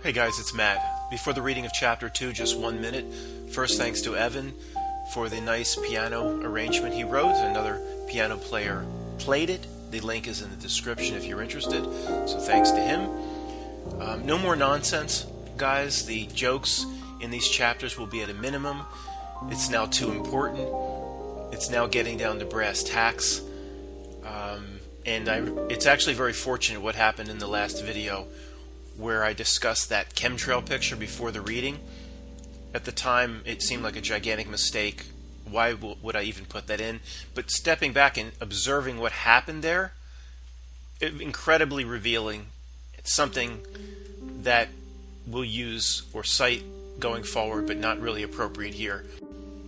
Hey guys, it's Matt. Before the reading of Chapter 2, just 1 minute. First, thanks to Evan for the nice piano arrangement he wrote. Another piano player played it. The link is in the description if you're interested. So thanks to him. No more nonsense, guys. The jokes in these chapters will be at a minimum. It's now too important. It's now getting down to brass tacks. It's actually very fortunate what happened in the last video where I discussed that chemtrail picture before the reading. At the time, it seemed like a gigantic mistake. Why would I even put that in? But stepping back and observing what happened there, incredibly revealing. It's something that we'll use or cite going forward, but not really appropriate here.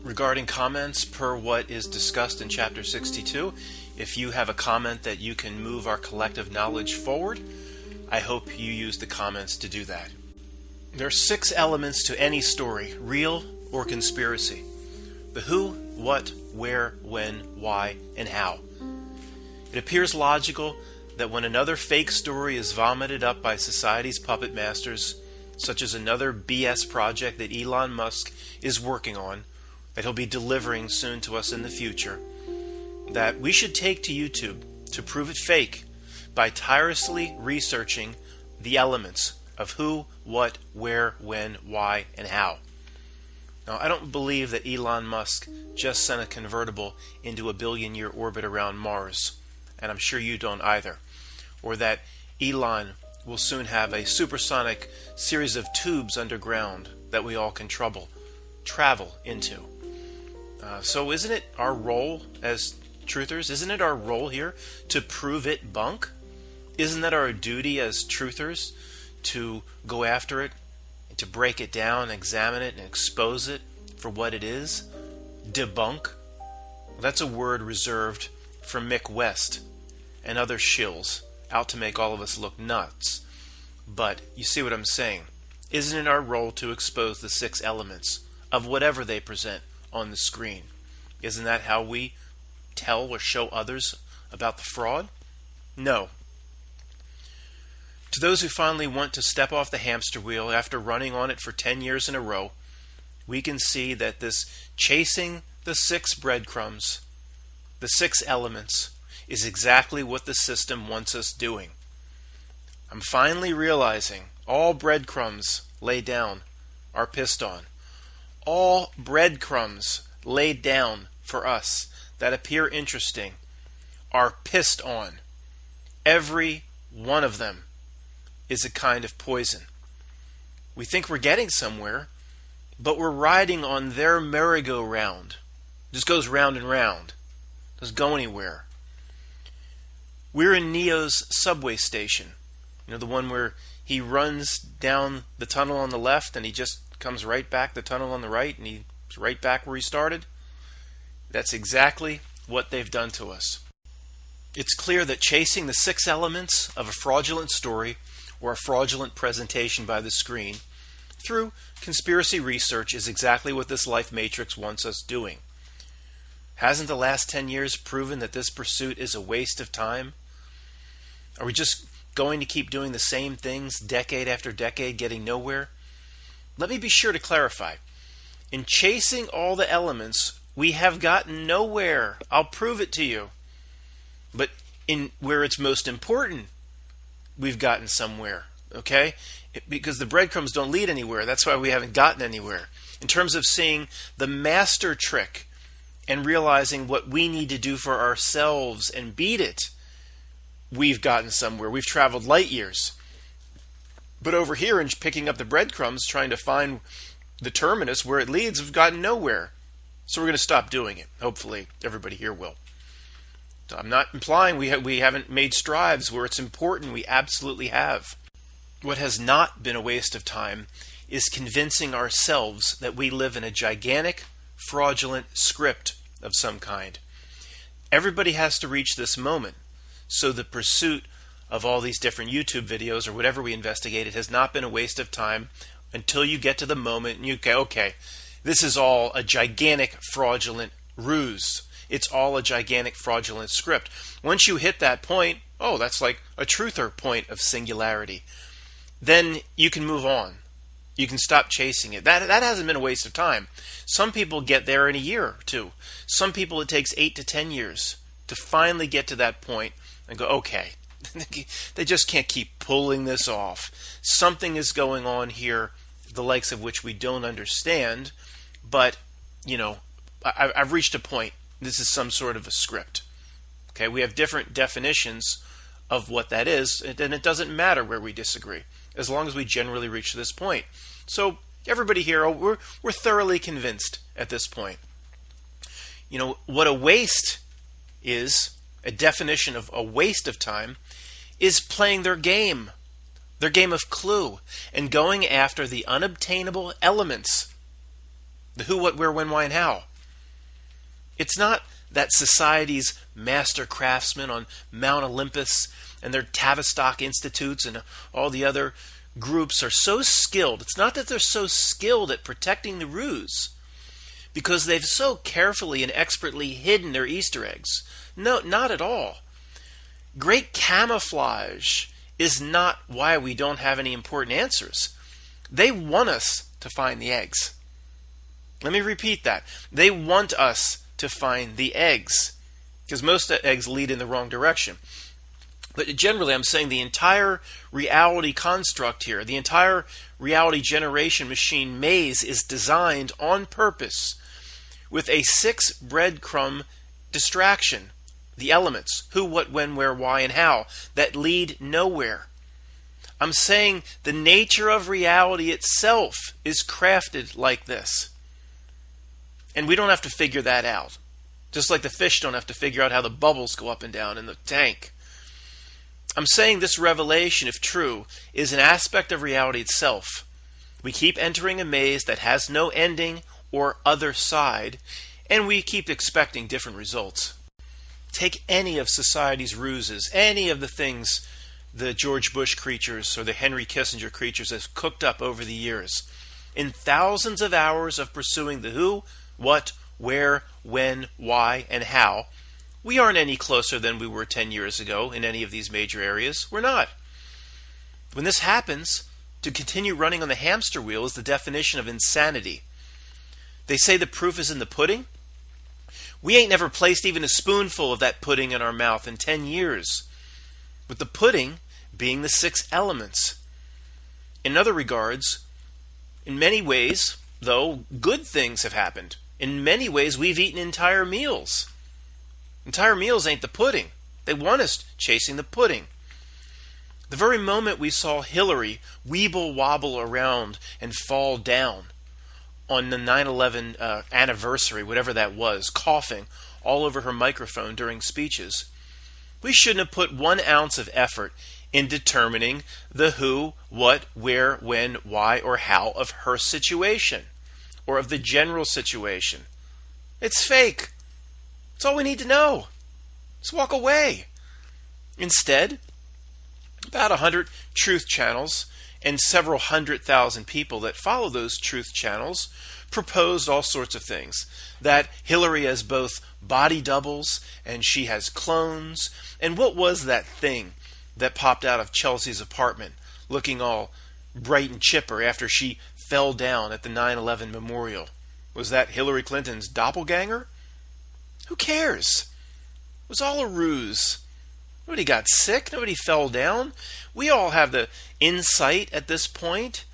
Regarding comments per what is discussed in Chapter 62, if you have a comment that you can move our collective knowledge forward, I hope you use the comments to do that. There are 6 elements to any story, real or conspiracy. The who, what, where, when, why, and how. It appears logical that when another fake story is vomited up by society's puppet masters, such as another BS project that Elon Musk is working on, that he'll be delivering soon to us in the future, that we should take to YouTube to prove it fake by tirelessly researching the elements of who, what, where, when, why, and how. Now, I don't believe that Elon Musk just sent a convertible into a billion-year orbit around Mars, and I'm sure you don't either, or that Elon will soon have a supersonic series of tubes underground that we all can travel into. So isn't it our role as truthers, isn't it our role here to prove it bunk? Isn't that our duty as truthers to go after it, and to break it down, examine it, and expose it for what it is? Debunk? Well, that's a word reserved for Mick West and other shills out to make all of us look nuts. But you see what I'm saying. Isn't it our role to expose the 6 elements of whatever they present on the screen? Isn't that how we tell or show others about the fraud? No. To those who finally want to step off the hamster wheel after running on it for 10 years in a row, we can see that this chasing the 6 breadcrumbs, the 6 elements, is exactly what the system wants us doing. I'm finally realizing all breadcrumbs laid down are pissed on. All breadcrumbs laid down for us that appear interesting are pissed on. Every one of them is a kind of poison. We think we're getting somewhere, but we're riding on their merry-go-round. It just goes round and round. Doesn't go anywhere. We're in Neo's subway station. You know, the one where he runs down the tunnel on the left and he just comes right back the tunnel on the right and he's right back where he started. That's exactly what they've done to us. It's clear that chasing the 6 elements of a fraudulent story or a fraudulent presentation by the screen through conspiracy research is exactly what this life matrix wants us doing. Hasn't the last 10 years proven that this pursuit is a waste of time? Are we just going to keep doing the same things decade after decade, getting nowhere? Let me be sure to clarify. In chasing all the elements, we have gotten nowhere. I'll prove it to you. But in where it's most important, we've gotten somewhere, okay? Because the breadcrumbs don't lead anywhere. That's why we haven't gotten anywhere. In terms of seeing the master trick and realizing what we need to do for ourselves and beat it, we've gotten somewhere. We've traveled light years. But over here, in picking up the breadcrumbs, trying to find the terminus where it leads, we've gotten nowhere. So we're going to stop doing it. Hopefully, everybody here will. So I'm not implying we haven't made strides where it's important. We absolutely have. What has not been a waste of time is convincing ourselves that we live in a gigantic, fraudulent script of some kind. Everybody has to reach this moment. So the pursuit of all these different YouTube videos or whatever we investigated has not been a waste of time until you get to the moment and you go, okay, this is all a gigantic fraudulent ruse. It's all a gigantic fraudulent script. Once you hit that point, oh, that's like a truther point of singularity. then you can move on. You can stop chasing it. That hasn't been a waste of time. Some people get there in a year or two. Some people it takes 8 to 10 years to finally get to that point and go, okay, they just can't keep pulling this off. Something is going on here, the likes of which we don't understand, but, I've reached a point. This is some sort of a script. Okay, we have different definitions of what that is, and it doesn't matter where we disagree, as long as we generally reach this point. So everybody here, we're thoroughly convinced at this point. What a waste is, a definition of a waste of time, is playing their game of Clue, and going after the unobtainable elements. The who, what, where, when, why, and how. It's not that society's master craftsmen on Mount Olympus and their Tavistock Institutes and all the other groups are so skilled. It's not that they're so skilled at protecting the ruse because they've so carefully and expertly hidden their Easter eggs. No, not at all. Great camouflage is not why we don't have any important answers. They want us to find the eggs. Let me repeat that. They want us to find the eggs, because most eggs lead in the wrong direction. But generally, I'm saying the entire reality construct here, the entire reality generation machine maze is designed on purpose with a 6 breadcrumb distraction. The elements, who, what, when, where, why, and how, that lead nowhere. I'm saying the nature of reality itself is crafted like this. And we don't have to figure that out. Just like the fish don't have to figure out how the bubbles go up and down in the tank. I'm saying this revelation, if true, is an aspect of reality itself. We keep entering a maze that has no ending or other side, and we keep expecting different results. Take any of society's ruses, any of the things the George Bush creatures or the Henry Kissinger creatures have cooked up over the years. In thousands of hours of pursuing the who, what, where, when, why, and how, we aren't any closer than we were 10 years ago in any of these major areas. We're not. When this happens, to continue running on the hamster wheel is the definition of insanity. They say the proof is in the pudding. We ain't never placed even a spoonful of that pudding in our mouth in 10 years. With the pudding being the 6 elements. In other regards, in many ways, though, good things have happened. In many ways, we've eaten entire meals. Entire meals ain't the pudding. They want us chasing the pudding. The very moment we saw Hillary weeble wobble around and fall down on the 9/11 anniversary, whatever that was, coughing all over her microphone during speeches, we shouldn't have put 1 ounce of effort in determining the who, what, where, when, why, or how of her situation, or of the general situation. It's fake. That's all we need to know. Just walk away. Instead, about 100 truth channels and several 100,000 people that follow those truth channels proposed all sorts of things. That Hillary has both body doubles and she has clones. And what was that thing that popped out of Chelsea's apartment looking all bright and chipper after she fell down at the 9/11 memorial? Was that Hillary Clinton's doppelganger? Who cares? It was all a ruse. Nobody got sick. Nobody fell down. We all have the insight at this point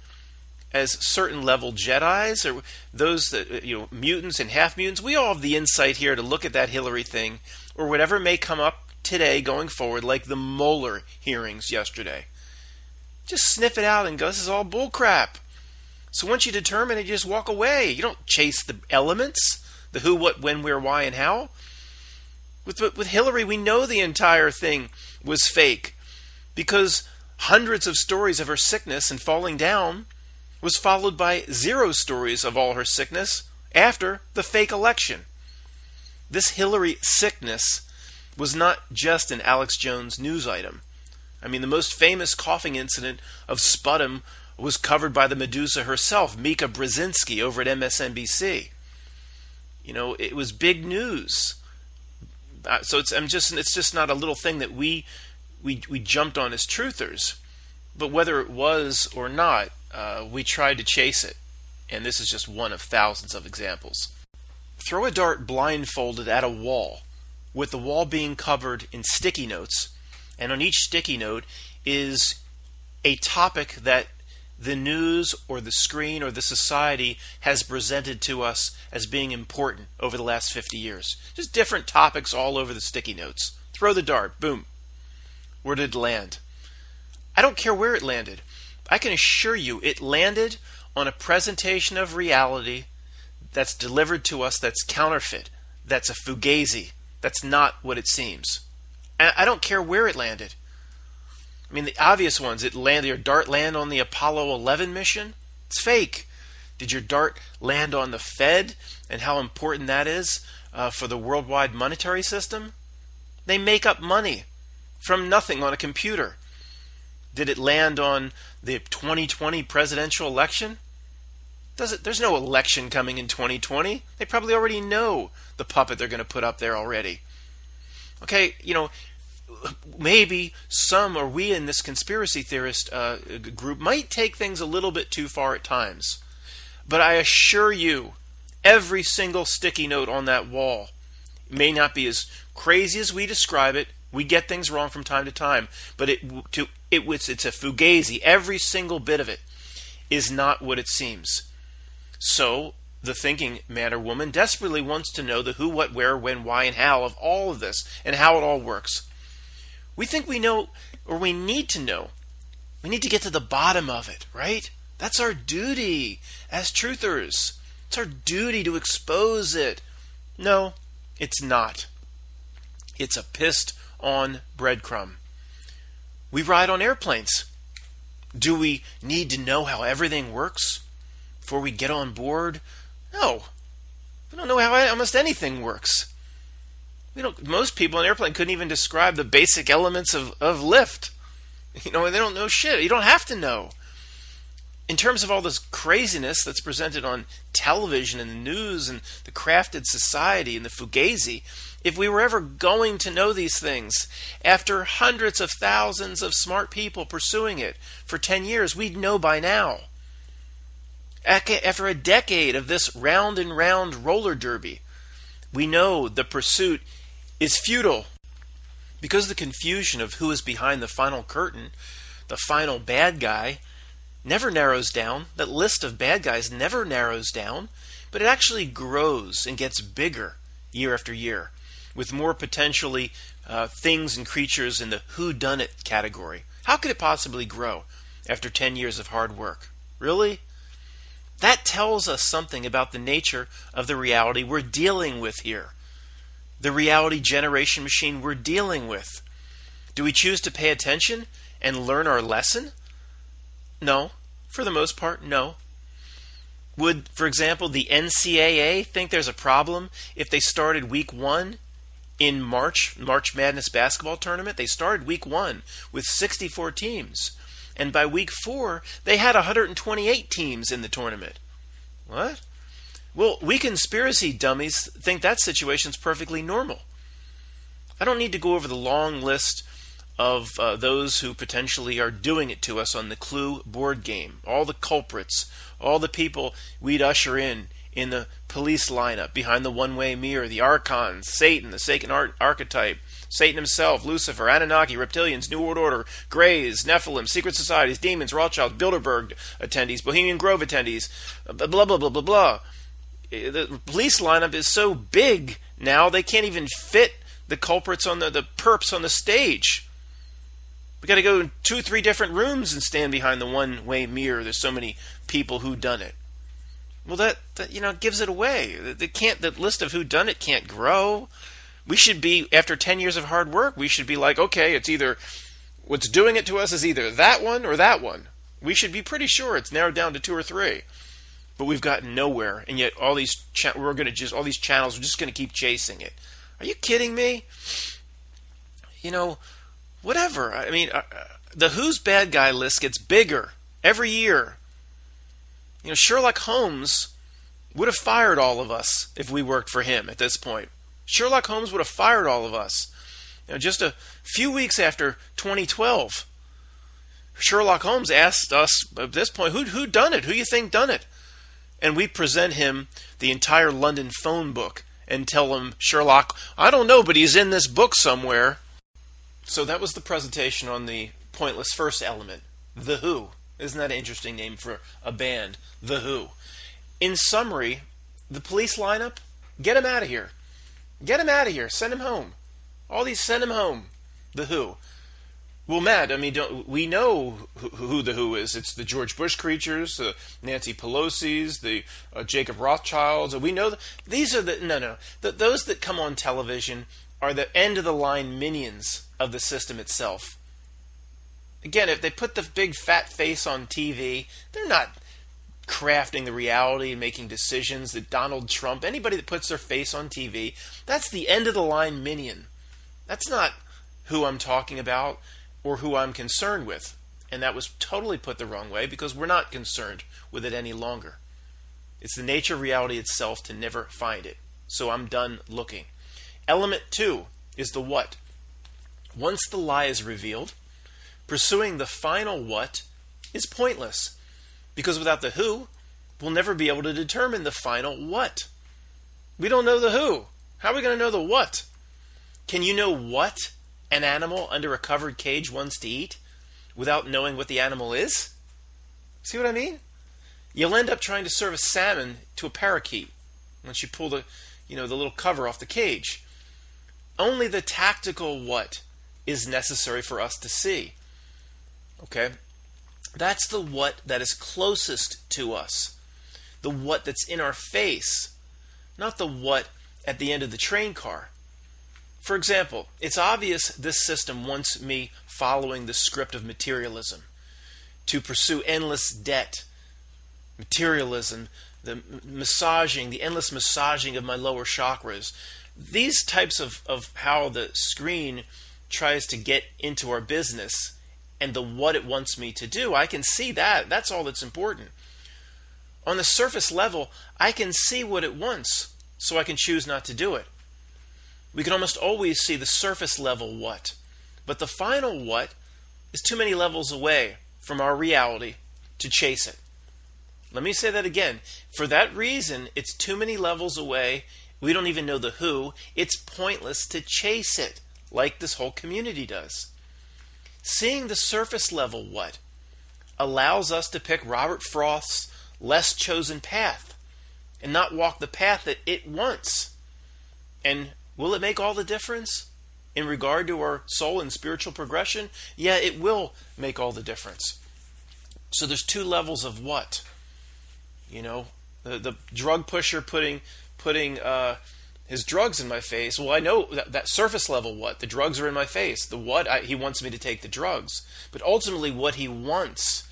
as certain level Jedis, or those that, mutants and half mutants. We all have the insight here to look at that Hillary thing, or whatever may come up today going forward, like the Mueller hearings yesterday. Just sniff it out and go, this is all bullcrap. So once you determine it, you just walk away. You don't chase the elements, the who, what, when, where, why, and how. With Hillary, we know the entire thing was fake because hundreds of stories of her sickness and falling down was followed by 0 stories of all her sickness after the fake election. This Hillary sickness was not just an Alex Jones news item. I mean, the most famous coughing incident of sputum was covered by the Medusa herself, Mika Brzezinski, over at MSNBC. It was big news. So it's just not a little thing that we jumped on as truthers. But whether it was or not, we tried to chase it. And this is just one of thousands of examples. Throw a dart blindfolded at a wall, with the wall being covered in sticky notes, and on each sticky note is a topic that the news or the screen or the society has presented to us as being important over the last 50 years. Just different topics all over the sticky notes. Throw the dart, boom. Where did it land? I don't care where it landed. I can assure you it landed on a presentation of reality that's delivered to us that's counterfeit, that's a fugazi, that's not what it seems. And I don't care where it landed. I mean, the obvious ones, did your dart land on the Apollo 11 mission? It's fake. Did your dart land on the Fed and how important that is for the worldwide monetary system? They make up money from nothing on a computer. Did it land on the 2020 presidential election? There's no election coming in 2020. They probably already know the puppet they're going to put up there already. Okay, maybe some or we in this conspiracy theorist group might take things a little bit too far at times. But I assure you, every single sticky note on that wall may not be as crazy as we describe it. We get things wrong from time to time, but it's a fugazi. Every single bit of it is not what it seems. So the thinking man or woman desperately wants to know the who, what, where, when, why, and how of all of this and how it all works. We think we know, or we need to know. We need to get to the bottom of it, right? That's our duty as truthers. It's our duty to expose it. No, it's not. It's a pissed on breadcrumb. We ride on airplanes. Do we need to know how everything works before we get on board? No. We don't know how almost anything works. Most people on an airplane couldn't even describe the basic elements of lift. They don't know shit. You don't have to know. In terms of all this craziness that's presented on television and the news and the crafted society and the fugazi, if we were ever going to know these things, after hundreds of thousands of smart people pursuing it for 10 years, we'd know by now. After a decade of this round and round roller derby, we know the pursuit is futile. Because the confusion of who is behind the final curtain, the final bad guy, never narrows down. That list of bad guys never narrows down, but it actually grows and gets bigger year after year, with more potentially things and creatures in the whodunit category. How could it possibly grow after 10 years of hard work? Really? That tells us something about the nature of the reality we're dealing with here. The reality generation machine we're dealing with. Do we choose to pay attention and learn our lesson? No. For the most part, no. Would, for example, the NCAA think there's a problem if they started week 1 in March Madness basketball tournament? They started week 1 with 64 teams. And by week 4, they had 128 teams in the tournament. What? Well, we conspiracy dummies think that situation's perfectly normal. I don't need to go over the long list of those who potentially are doing it to us on the Clue board game. All the culprits, all the people we'd usher in the police lineup behind the one-way mirror, the archons, Satan, the Satan archetype, Satan himself, Lucifer, Anunnaki, reptilians, New World Order, Greys, Nephilim, secret societies, demons, Rothschild, Bilderberg attendees, Bohemian Grove attendees, blah, blah, blah, blah, blah, blah. The police lineup is so big now they can't even fit the culprits on the perps on the stage. We got to go in 2-3 different rooms and stand behind the one-way mirror. There's so many people who done it. Well, that gives it away. The list of who done it can't grow. We should be, after 10 years of hard work, we should be like, okay, it's either what's doing it to us is either that one or that one. We should be pretty sure it's narrowed down to 2 or 3. But we've gotten nowhere, and yet all these channels are just going to keep chasing it. Are you kidding me? Whatever. I mean, the Who's Bad Guy list gets bigger every year. Sherlock Holmes would have fired all of us if we worked for him at this point. Sherlock Holmes would have fired all of us. Just a few weeks after 2012, Sherlock Holmes asked us at this point, who done it? Who you think done it? And we present him the entire London phone book and tell him, Sherlock, I don't know, but he's in this book somewhere. So that was the presentation on the pointless first element, The Who. Isn't that an interesting name for a band, The Who? In summary, the police lineup, get him out of here. Get him out of here. Send him home. All these, send him home. The Who. Well, Matt, I mean, we know who the Who is. It's the George Bush creatures, the Nancy Pelosi's, the Jacob Rothschilds. We know these are those that come on television are the end of the line minions of the system itself. Again, if they put the big fat face on TV, they're not crafting the reality and making decisions. That Donald Trump, anybody that puts their face on TV, that's the end of the line minion. That's not who I'm talking about or who I'm concerned with. And that was totally put the wrong way because we're not concerned with it any longer. It's the nature of reality itself to never find it. So I'm done looking. Element 2 is the what. Once the lie is revealed, pursuing the final what is pointless. Because without the who, we'll never be able to determine the final what. We don't know the who. How are we going to know the what? Can you know what an animal under a covered cage wants to eat without knowing what the animal is? See what I mean? You'll end up trying to serve a salmon to a parakeet once you pull the little cover off the cage. Only the tactical what is necessary for us to see. Okay? That's the what that is closest to us. The what that's in our face, not the what at the end of the train car. For example, it's obvious this system wants me following the script of materialism, to pursue endless debt, materialism, the endless massaging of my lower chakras. These types of how the screen tries to get into our business and the what it wants me to do, I can see that. That's all that's important. On the surface level, I can see what it wants, so I can choose not to do it. We can almost always see the surface level what, but the final what is too many levels away from our reality to chase it. Let me say that again. For that reason, it's too many levels away. We don't even know the who. It's pointless to chase it, like this whole community does. Seeing the surface level what allows us to pick Robert Frost's less chosen path and not walk the path that it wants. And will it make all the difference in regard to our soul and spiritual progression? Yeah, it will make all the difference. So there's two levels of what. The drug pusher putting his drugs in my face. Well, I know that surface level what. The drugs are in my face. The what, he wants me to take the drugs. But ultimately what he wants,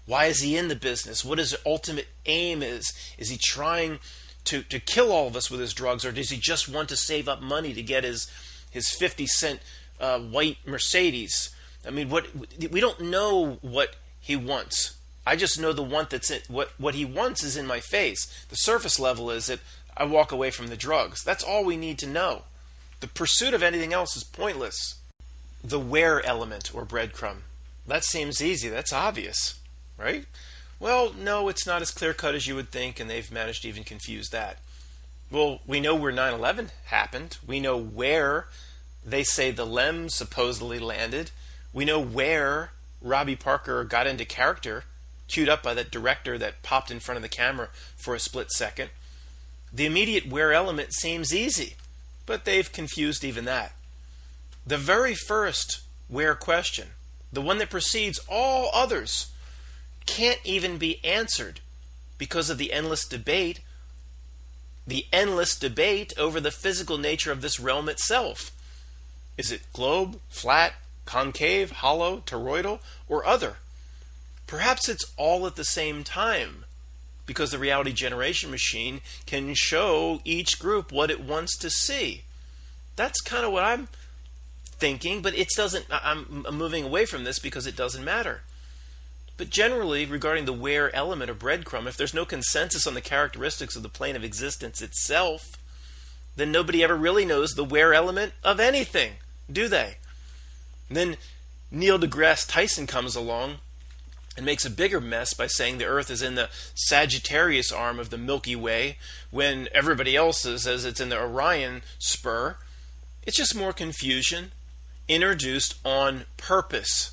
why is he in the business? What his ultimate aim is? Is he trying to kill all of us with his drugs, or does he just want to save up money to get his 50-cent white Mercedes? I mean, we don't know what he wants. I just know the want that's in, what he wants is in my face. The surface level is that I walk away from the drugs. That's all we need to know. The pursuit of anything else is pointless. The where element or breadcrumb. That seems easy. That's obvious, right? Well, no, it's not as clear-cut as you would think, and they've managed to even confuse that. Well, we know where 9/11 happened. We know where they say the LEM supposedly landed. We know where Robbie Parker got into character, queued up by that director that popped in front of the camera for a split second. The immediate where element seems easy, but they've confused even that. The very first where question, the one that precedes all others, can't even be answered because of the endless debate over the physical nature of this realm itself. Is it globe, flat, concave, hollow, toroidal, or other? Perhaps it's all at the same time, because the reality generation machine can show each group what it wants to see. That's kind of what I'm thinking, but I'm moving away from this because it doesn't matter. But generally, regarding the where element or breadcrumb, if there's no consensus on the characteristics of the plane of existence itself, then nobody ever really knows the where element of anything, do they? And then Neil deGrasse Tyson comes along and makes a bigger mess by saying the Earth is in the Sagittarius arm of the Milky Way when everybody else says it's in the Orion spur. It's just more confusion introduced on purpose,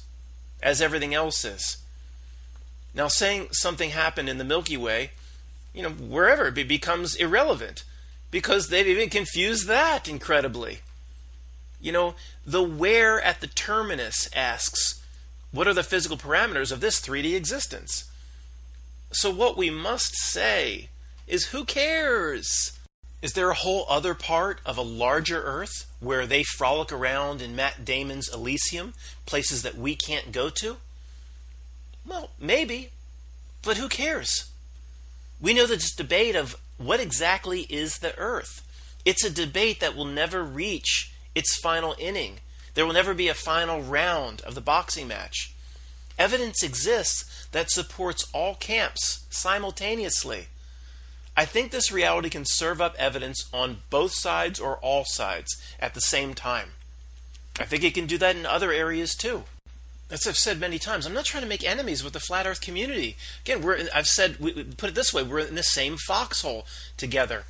as everything else is. Now, saying something happened in the Milky Way, wherever, it becomes irrelevant because they've even confused that incredibly. The where at the terminus asks, what are the physical parameters of this 3D existence? So what we must say is, who cares? Is there a whole other part of a larger Earth where they frolic around in Matt Damon's Elysium, places that we can't go to? Well, maybe, but who cares? We know this debate of what exactly is the Earth. It's a debate that will never reach its final inning. There will never be a final round of the boxing match. Evidence exists that supports all camps simultaneously. I think this reality can serve up evidence on both sides or all sides at the same time. I think it can do that in other areas too. As I've said many times, I'm not trying to make enemies with the flat Earth community. Again, put it this way, we're in the same foxhole together.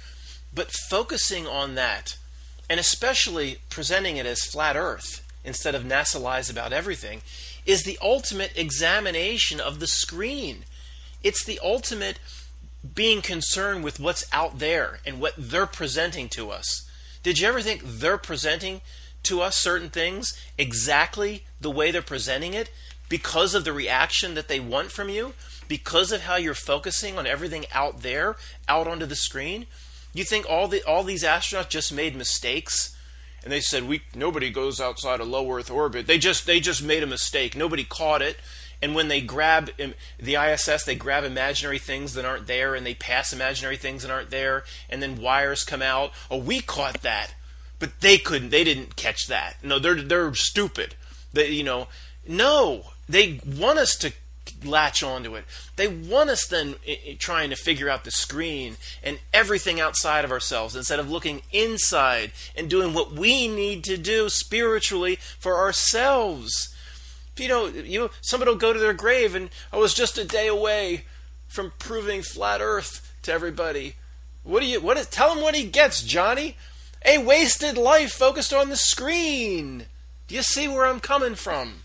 But focusing on that, and especially presenting it as flat Earth instead of NASA lies about everything, is the ultimate examination of the screen. It's the ultimate being concerned with what's out there and what they're presenting to us. Did you ever think they're presenting to us certain things exactly the way they're presenting it because of the reaction that they want from you, because of how you're focusing on everything out there, out onto the screen? You think all these astronauts just made mistakes and they said nobody goes outside a low Earth orbit. They just made a mistake. Nobody caught it. And when they grab the ISS, they grab imaginary things that aren't there, and they pass imaginary things that aren't there, and then wires come out. Oh, we caught that, but they couldn't. They didn't catch that. No, they're stupid. No, they want us to latch onto it. They want us then trying to figure out the screen and everything outside of ourselves instead of looking inside and doing what we need to do spiritually for ourselves. Somebody will go to their grave and I was just a day away from proving flat Earth to everybody. Tell him what he gets, Johnny. A wasted life focused on the screen. Do you see where I'm coming from?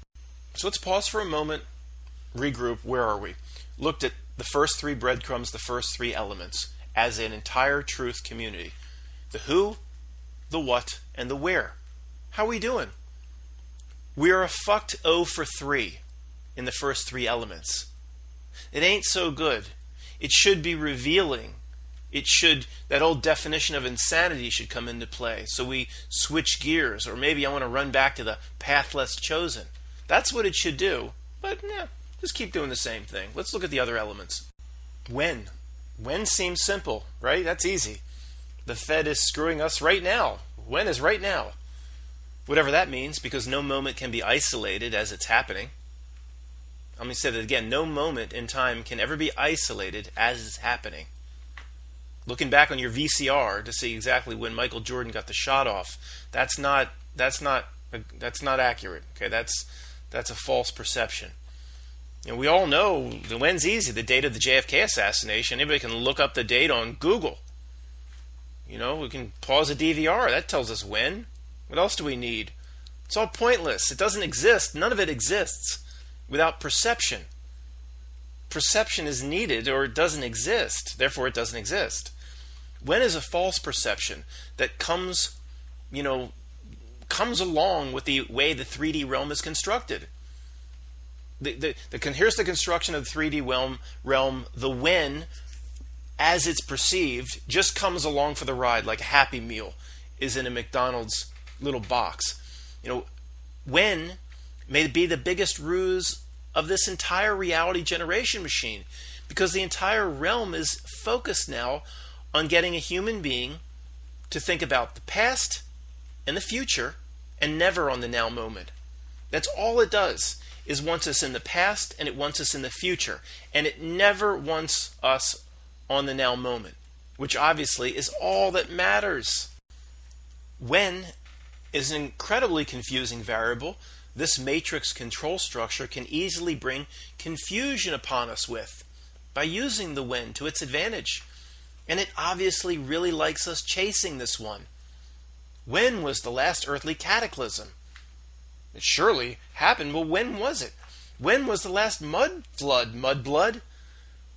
So let's pause for a moment, regroup. Where are we? Looked at the first three breadcrumbs, the first three elements as an entire truth community. The who, the what, and the where. How are we doing? We are a fucked 0 for 3 in the first three elements. It ain't so good. It should be revealing. That old definition of insanity should come into play. So we switch gears, or maybe I want to run back to the path less chosen. That's what it should do. But just keep doing the same thing. Let's look at the other elements. When? When seems simple, right? That's easy. The Fed is screwing us right now. When is right now? Whatever that means, because no moment can be isolated as it's happening. Let me say that again. No moment in time can ever be isolated as it's happening. Looking back on your VCR to see exactly when Michael Jordan got the shot off, that's not accurate. Okay, that's a false perception. We all know the when's easy. The date of the JFK assassination. Anybody can look up the date on Google. We can pause a DVR. That tells us when. What else do we need? It's all pointless. It doesn't exist. None of it exists without perception. Perception is needed or it doesn't exist. Therefore, it doesn't exist. When is a false perception that comes along with the way the 3D realm is constructed. Here's the construction of the 3D realm. The when, as it's perceived, just comes along for the ride like a Happy Meal is in a McDonald's little box. When may be the biggest ruse of this entire reality generation machine, because the entire realm is focused now on getting a human being to think about the past and the future and never on the now moment. That's all it does, is wants us in the past and it wants us in the future, and it never wants us on the now moment, which obviously is all that matters. When is an incredibly confusing variable this matrix control structure can easily bring confusion upon us with by using the when to its advantage. And it obviously really likes us chasing this one. When was the last earthly cataclysm? It surely happened, but when was it? When was the last mudblood?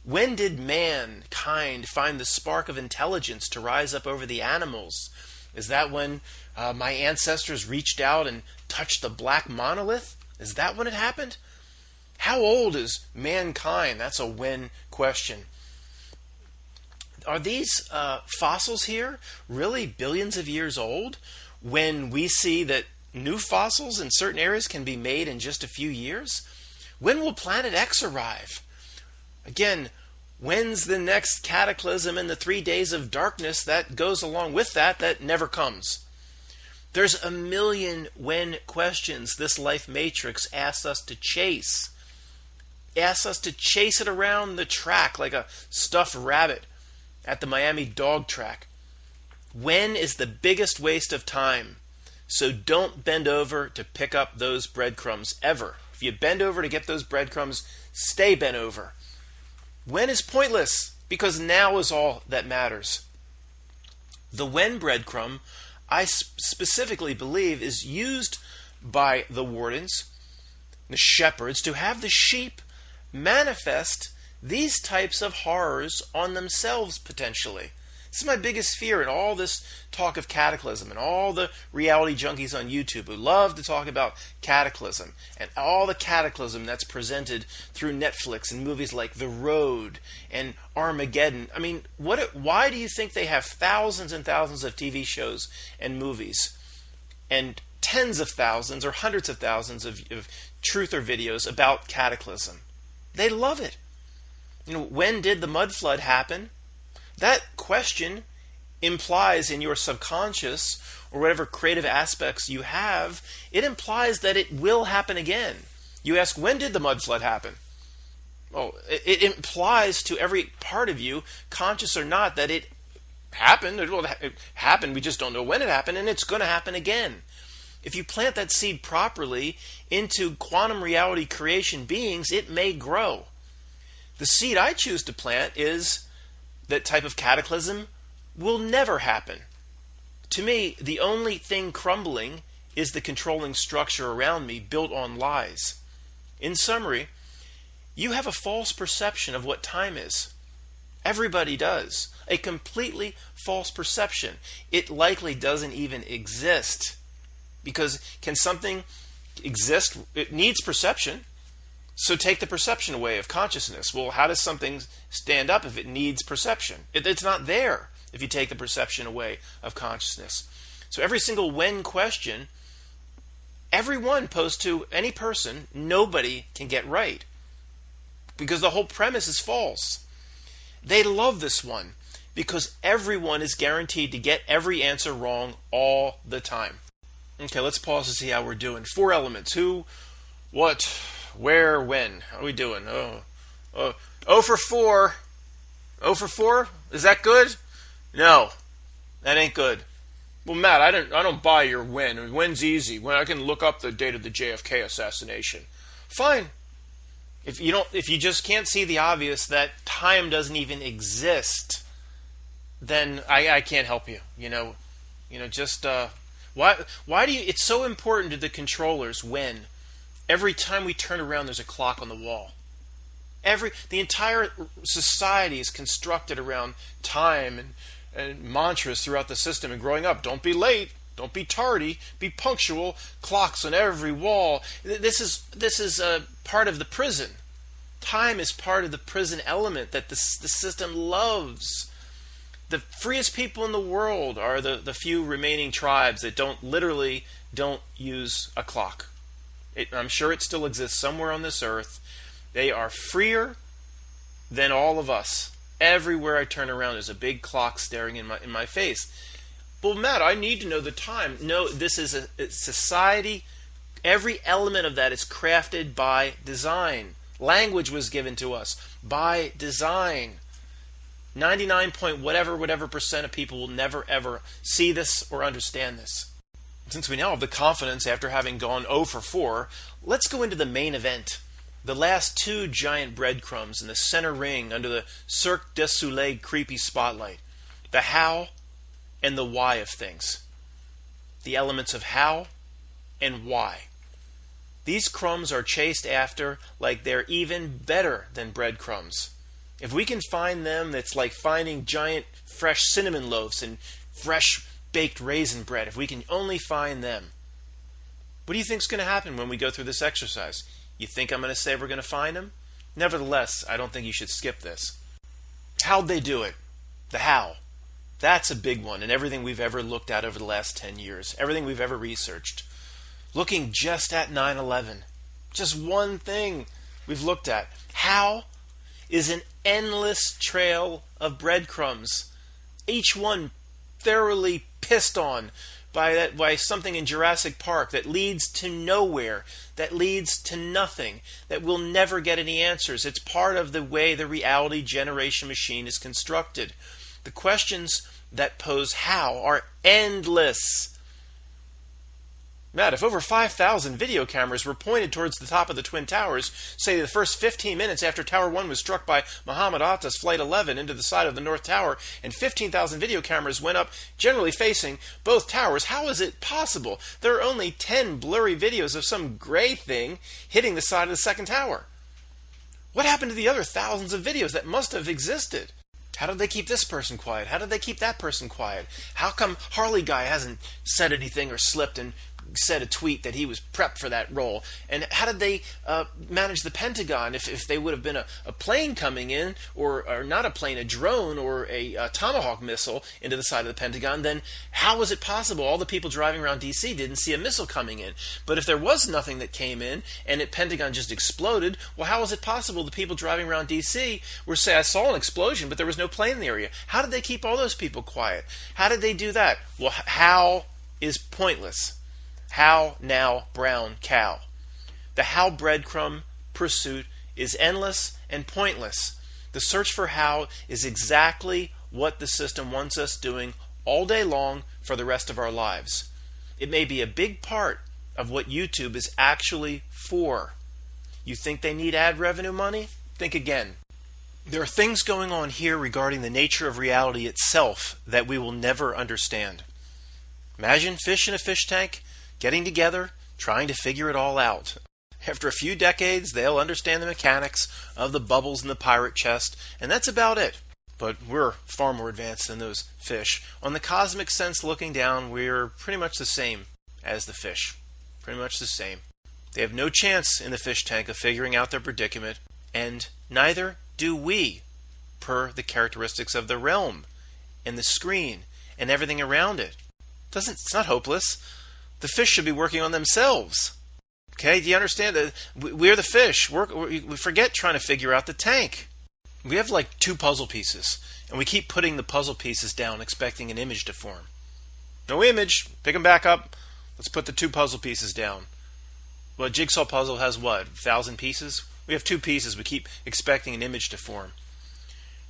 When did mankind find the spark of intelligence to rise up over the animals? Is that when my ancestors reached out and touched the black monolith? Is that when it happened? How old is mankind? That's a when question. Are these fossils here really billions of years old when we see that new fossils in certain areas can be made in just a few years? When will Planet X arrive? Again, when's the next cataclysm and the 3 days of darkness that goes along with that never comes? There's a million when questions this life matrix asks us to chase. Asks us to chase it around the track like a stuffed rabbit at the Miami dog track. When is the biggest waste of time? So don't bend over to pick up those breadcrumbs ever. If you bend over to get those breadcrumbs, stay bent over. When is pointless, because now is all that matters. The when breadcrumb, I specifically believe, is used by the wardens, the shepherds, to have the sheep manifest these types of horrors on themselves potentially. This is my biggest fear in all this talk of cataclysm and all the reality junkies on YouTube who love to talk about cataclysm and all the cataclysm that's presented through Netflix and movies like The Road and Armageddon. I mean, why do you think they have thousands and thousands of TV shows and movies and tens of thousands or hundreds of thousands of truth or videos about cataclysm? They love it. You know, when did the mud flood happen? That question implies in your subconscious or whatever creative aspects you have, it implies that it will happen again. You ask, when did the mud flood happen? Well, it implies to every part of you, conscious or not, that it happened. It happened, we just don't know when it happened, and it's going to happen again. If you plant that seed properly into quantum reality creation beings, it may grow. The seed I choose to plant is that type of cataclysm will never happen. To me, the only thing crumbling is the controlling structure around me built on lies. In summary, you have a false perception of what time is. Everybody does. A completely false perception. It likely doesn't even exist. Because can something exist? It needs perception. So take the perception away of consciousness. Well, how does something stand up if it needs perception? It's not there if you take the perception away of consciousness. So every single when question, everyone posed to any person, nobody can get right. Because the whole premise is false. They love this one because everyone is guaranteed to get every answer wrong all the time. Okay, let's pause to see how we're doing. 4 elements. Who, what, where, when. How are we doing? Oh for 4. 0 for 4? Is that good? No, that ain't good. Well, Matt, I don't buy your when. When's easy. When I can look up the date of the JFK assassination. Fine. If you just can't see the obvious that time doesn't even exist, then I can't help you. Why do you? It's so important to the controllers when every time we turn around there's a clock on the wall. The entire society is constructed around time and mantras throughout the system. And growing up, don't be late, don't be tardy, be punctual. Clocks on every wall. This is a part of the prison. Time is part of the prison element that the system loves. The freest people in the world are the few remaining tribes that don't use a clock. I'm sure it still exists somewhere on this earth. They are freer than all of us. Everywhere I turn around, there's a big clock staring in my face. Well, Matt, I need to know the time. No, this is a society. Every element of that is crafted by design. Language was given to us by design. 99 point whatever percent of people will never ever see this or understand this. Since we now have the confidence after having gone 0 for 4, let's go into the main event. The last two giant breadcrumbs in the center ring under the Cirque du Soleil creepy spotlight. The how and the why of things. The elements of how and why. These crumbs are chased after like they're even better than breadcrumbs. If we can find them, it's like finding giant fresh cinnamon loaves and fresh baked raisin bread. If we can only find them. What do you think's going to happen when we go through this exercise? You think I'm going to say we're going to find them? Nevertheless, I don't think you should skip this. How'd they do it? The how. That's a big one in everything we've ever looked at over the last 10 years. Everything we've ever researched. Looking just at 9/11. Just one thing we've looked at. How is an endless trail of breadcrumbs. Each one thoroughly pissed on by something in Jurassic Park that leads to nowhere, that leads to nothing, that we'll never get any answers. It's part of the way the reality generation machine is constructed. The questions that pose how are endless. Matt, if over 5,000 video cameras were pointed towards the top of the Twin Towers, say the first 15 minutes after Tower 1 was struck by Mohammed Atta's Flight 11 into the side of the North Tower, and 15,000 video cameras went up, generally facing both towers, how is it possible? There are only 10 blurry videos of some gray thing hitting the side of the second tower. What happened to the other thousands of videos that must have existed? How did they keep this person quiet? How did they keep that person quiet? How come Harley guy hasn't said anything or slipped and said a tweet that he was prepped for that role? And how did they manage the Pentagon if they would have been a plane coming in, or not a plane, a drone or a Tomahawk missile into the side of the Pentagon? Then how was it possible all the people driving around DC didn't see a missile coming in? But if there was nothing that came in and the Pentagon just exploded, well, how was it possible the people driving around DC were say, I saw an explosion, but there was no plane in the area? How did they keep all those people quiet? How did they do that? Well, how is pointless. How now, brown cow? The how breadcrumb pursuit is endless and pointless. The search for how is exactly what the system wants us doing all day long for the rest of our lives. It may be a big part of what YouTube is actually for. You think they need ad revenue money? Think again. There are things going on here regarding the nature of reality itself that we will never understand. Imagine fish in a fish tank getting together, trying to figure it all out. After a few decades, they'll understand the mechanics of the bubbles in the pirate chest, and that's about it. But we're far more advanced than those fish. On the cosmic sense looking down, we're pretty much the same as the fish. Pretty much the same. They have no chance in the fish tank of figuring out their predicament, and neither do we, per the characteristics of the realm, and the screen, and everything around it. It's not hopeless. The fish should be working on themselves. Okay, do you understand that we're the fish? We forget trying to figure out the tank. We have like two puzzle pieces, and we keep putting the puzzle pieces down, expecting an image to form. No image. Pick them back up. Let's put the two puzzle pieces down. Well, a jigsaw puzzle has what? 1,000 pieces? We have two pieces. We keep expecting an image to form.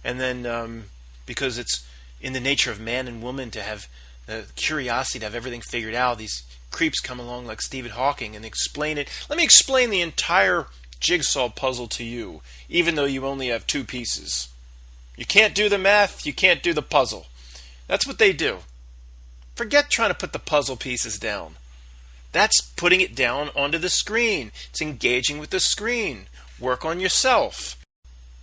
And then, because it's in the nature of man and woman to have the curiosity to have everything figured out, these creeps come along like Stephen Hawking and explain it. Let me explain the entire jigsaw puzzle to you, even though you only have two pieces. You can't do the math, you can't do the puzzle. That's what they do. Forget trying to put the puzzle pieces down. That's putting it down onto the screen. It's engaging with the screen. Work on yourself.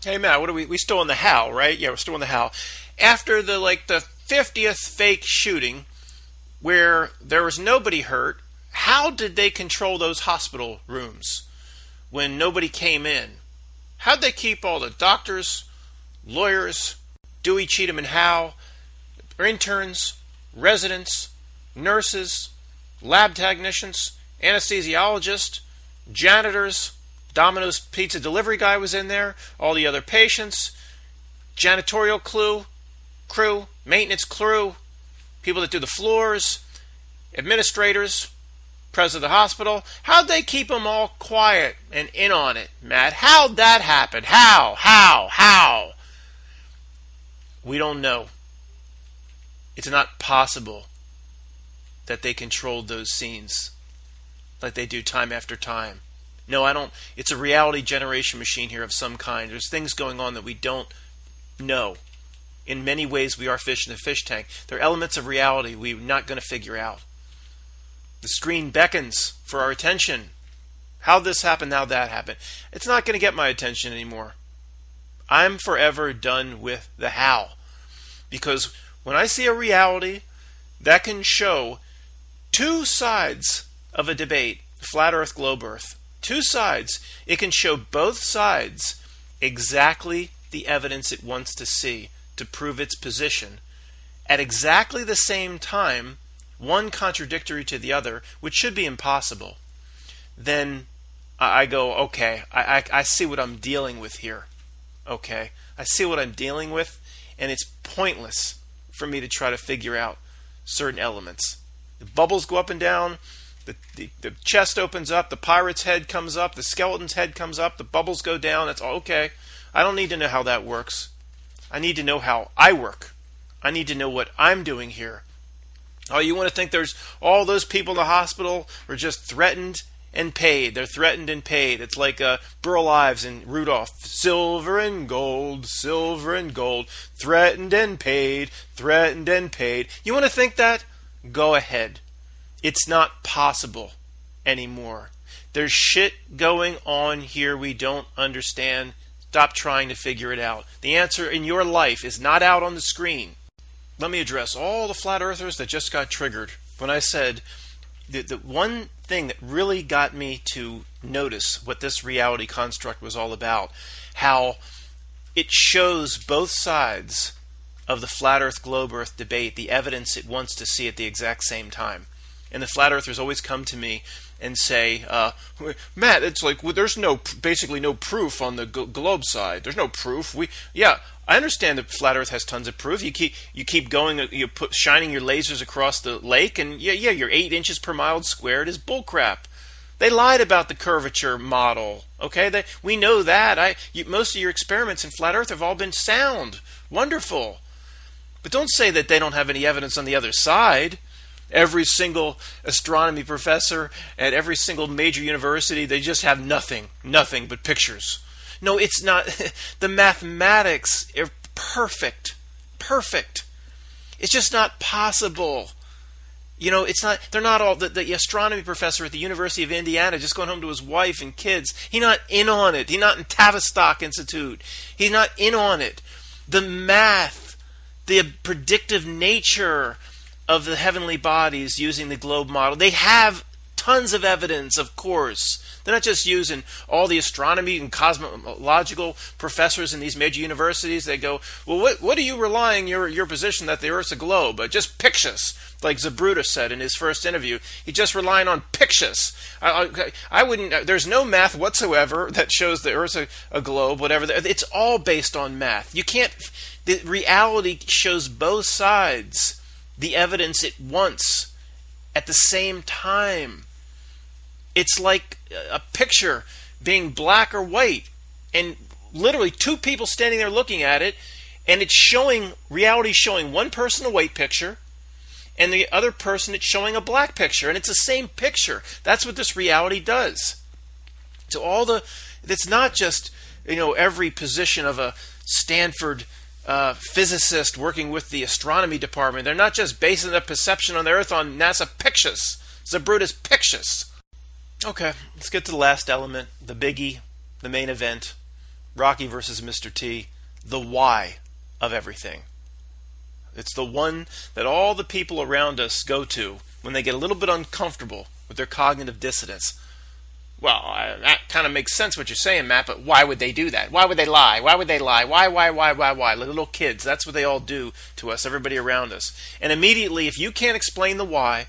Hey Matt, what are we still on the how, right? Yeah, we're still on the how. After the 50th fake shooting, where there was nobody hurt, how did they control those hospital rooms when nobody came in? How'd they keep all the doctors, lawyers, Dewey, Cheatham, and Howe, interns, residents, nurses, lab technicians, anesthesiologists, janitors, Domino's pizza delivery guy was in there, all the other patients, janitorial crew, maintenance crew, people that do the floors, administrators, president of the hospital. How'd they keep them all quiet and in on it, Matt? How'd that happen? How? We don't know. It's not possible. that they controlled those scenes like they do time after time. No, I don't. It's a reality generation machine here of some kind. There's things going on that we don't know. In many ways, we are fish in a fish tank. There are elements of reality we're not going to figure out. The screen beckons for our attention. How this happened, how that happened. It's not going to get my attention anymore. I'm forever done with the how. Because when I see a reality that can show two sides of a debate, flat earth, globe earth, two sides, it can show both sides exactly the evidence it wants to see to prove its position at exactly the same time, one contradictory to the other, which should be impossible, then I go, okay, I see what I'm dealing with here. Okay, I see what I'm dealing with, and it's pointless for me to try to figure out certain elements. The bubbles go up and down, the chest opens up, the pirate's head comes up, the skeleton's head comes up, the bubbles go down. That's all okay. I don't need to know how that works. I need to know how I work. I need to know what I'm doing here. Oh, you want to think there's all those people in the hospital were just threatened and paid. They're threatened and paid. It's like Burl Ives and Rudolph. Silver and gold, threatened and paid, threatened and paid. You want to think that? Go ahead. It's not possible anymore. There's shit going on here we don't understand. Stop trying to figure it out. The answer in your life is not out on the screen. Let me address all the flat earthers that just got triggered when I said the one thing that really got me to notice what this reality construct was all about, how it shows both sides of the flat earth, globe earth debate, the evidence it wants to see at the exact same time. And the flat earthers always come to me and say, Matt, it's like, well, there's basically no proof on the globe side. There's no proof. I understand that flat Earth has tons of proof. You keep going, shining your lasers across the lake, and your 8 inches per mile squared is bullcrap. They lied about the curvature model. Okay, we know that. Most of your experiments in flat Earth have all been sound, wonderful. But don't say that they don't have any evidence on the other side. Every single astronomy professor at every single major university, they just have nothing but pictures. No, it's not. The mathematics are perfect. It's just not possible. It's not. They're not all. The astronomy professor at the University of Indiana just going home to his wife and kids. He's not in on it. He's not in Tavistock Institute. He's not in on it. The math, the predictive nature of the heavenly bodies using the globe model. They have tons of evidence, of course. They're not just using all the astronomy and cosmological professors in these major universities. They go, well, what are you relying your position that the Earth's a globe? Just pictures, like Zabruta said in his first interview. He's just relying on pictures. I wouldn't. There's no math whatsoever that shows the Earth's a globe. Whatever. It's all based on math. You can't. The reality shows both sides. The evidence it wants at the same time. It's like a picture being black or white, and literally two people standing there looking at it, and it's showing reality, showing one person a white picture, and the other person it's showing a black picture, and it's the same picture. That's what this reality does. So it's not just every position of a Stanford physicist working with the astronomy department. They're not just basing their perception on the Earth on NASA pictures, Zabruta's pictures. Okay, let's get to the last element, the biggie, the main event, Rocky versus Mr. T, the why of everything. It's the one that all the people around us go to when they get a little bit uncomfortable with their cognitive dissonance. Well, that kind of makes sense what you're saying, Matt, but why would they do that? Why would they lie? Why would they lie? Why? Like little kids, that's what they all do to us, everybody around us. And immediately, if you can't explain the why,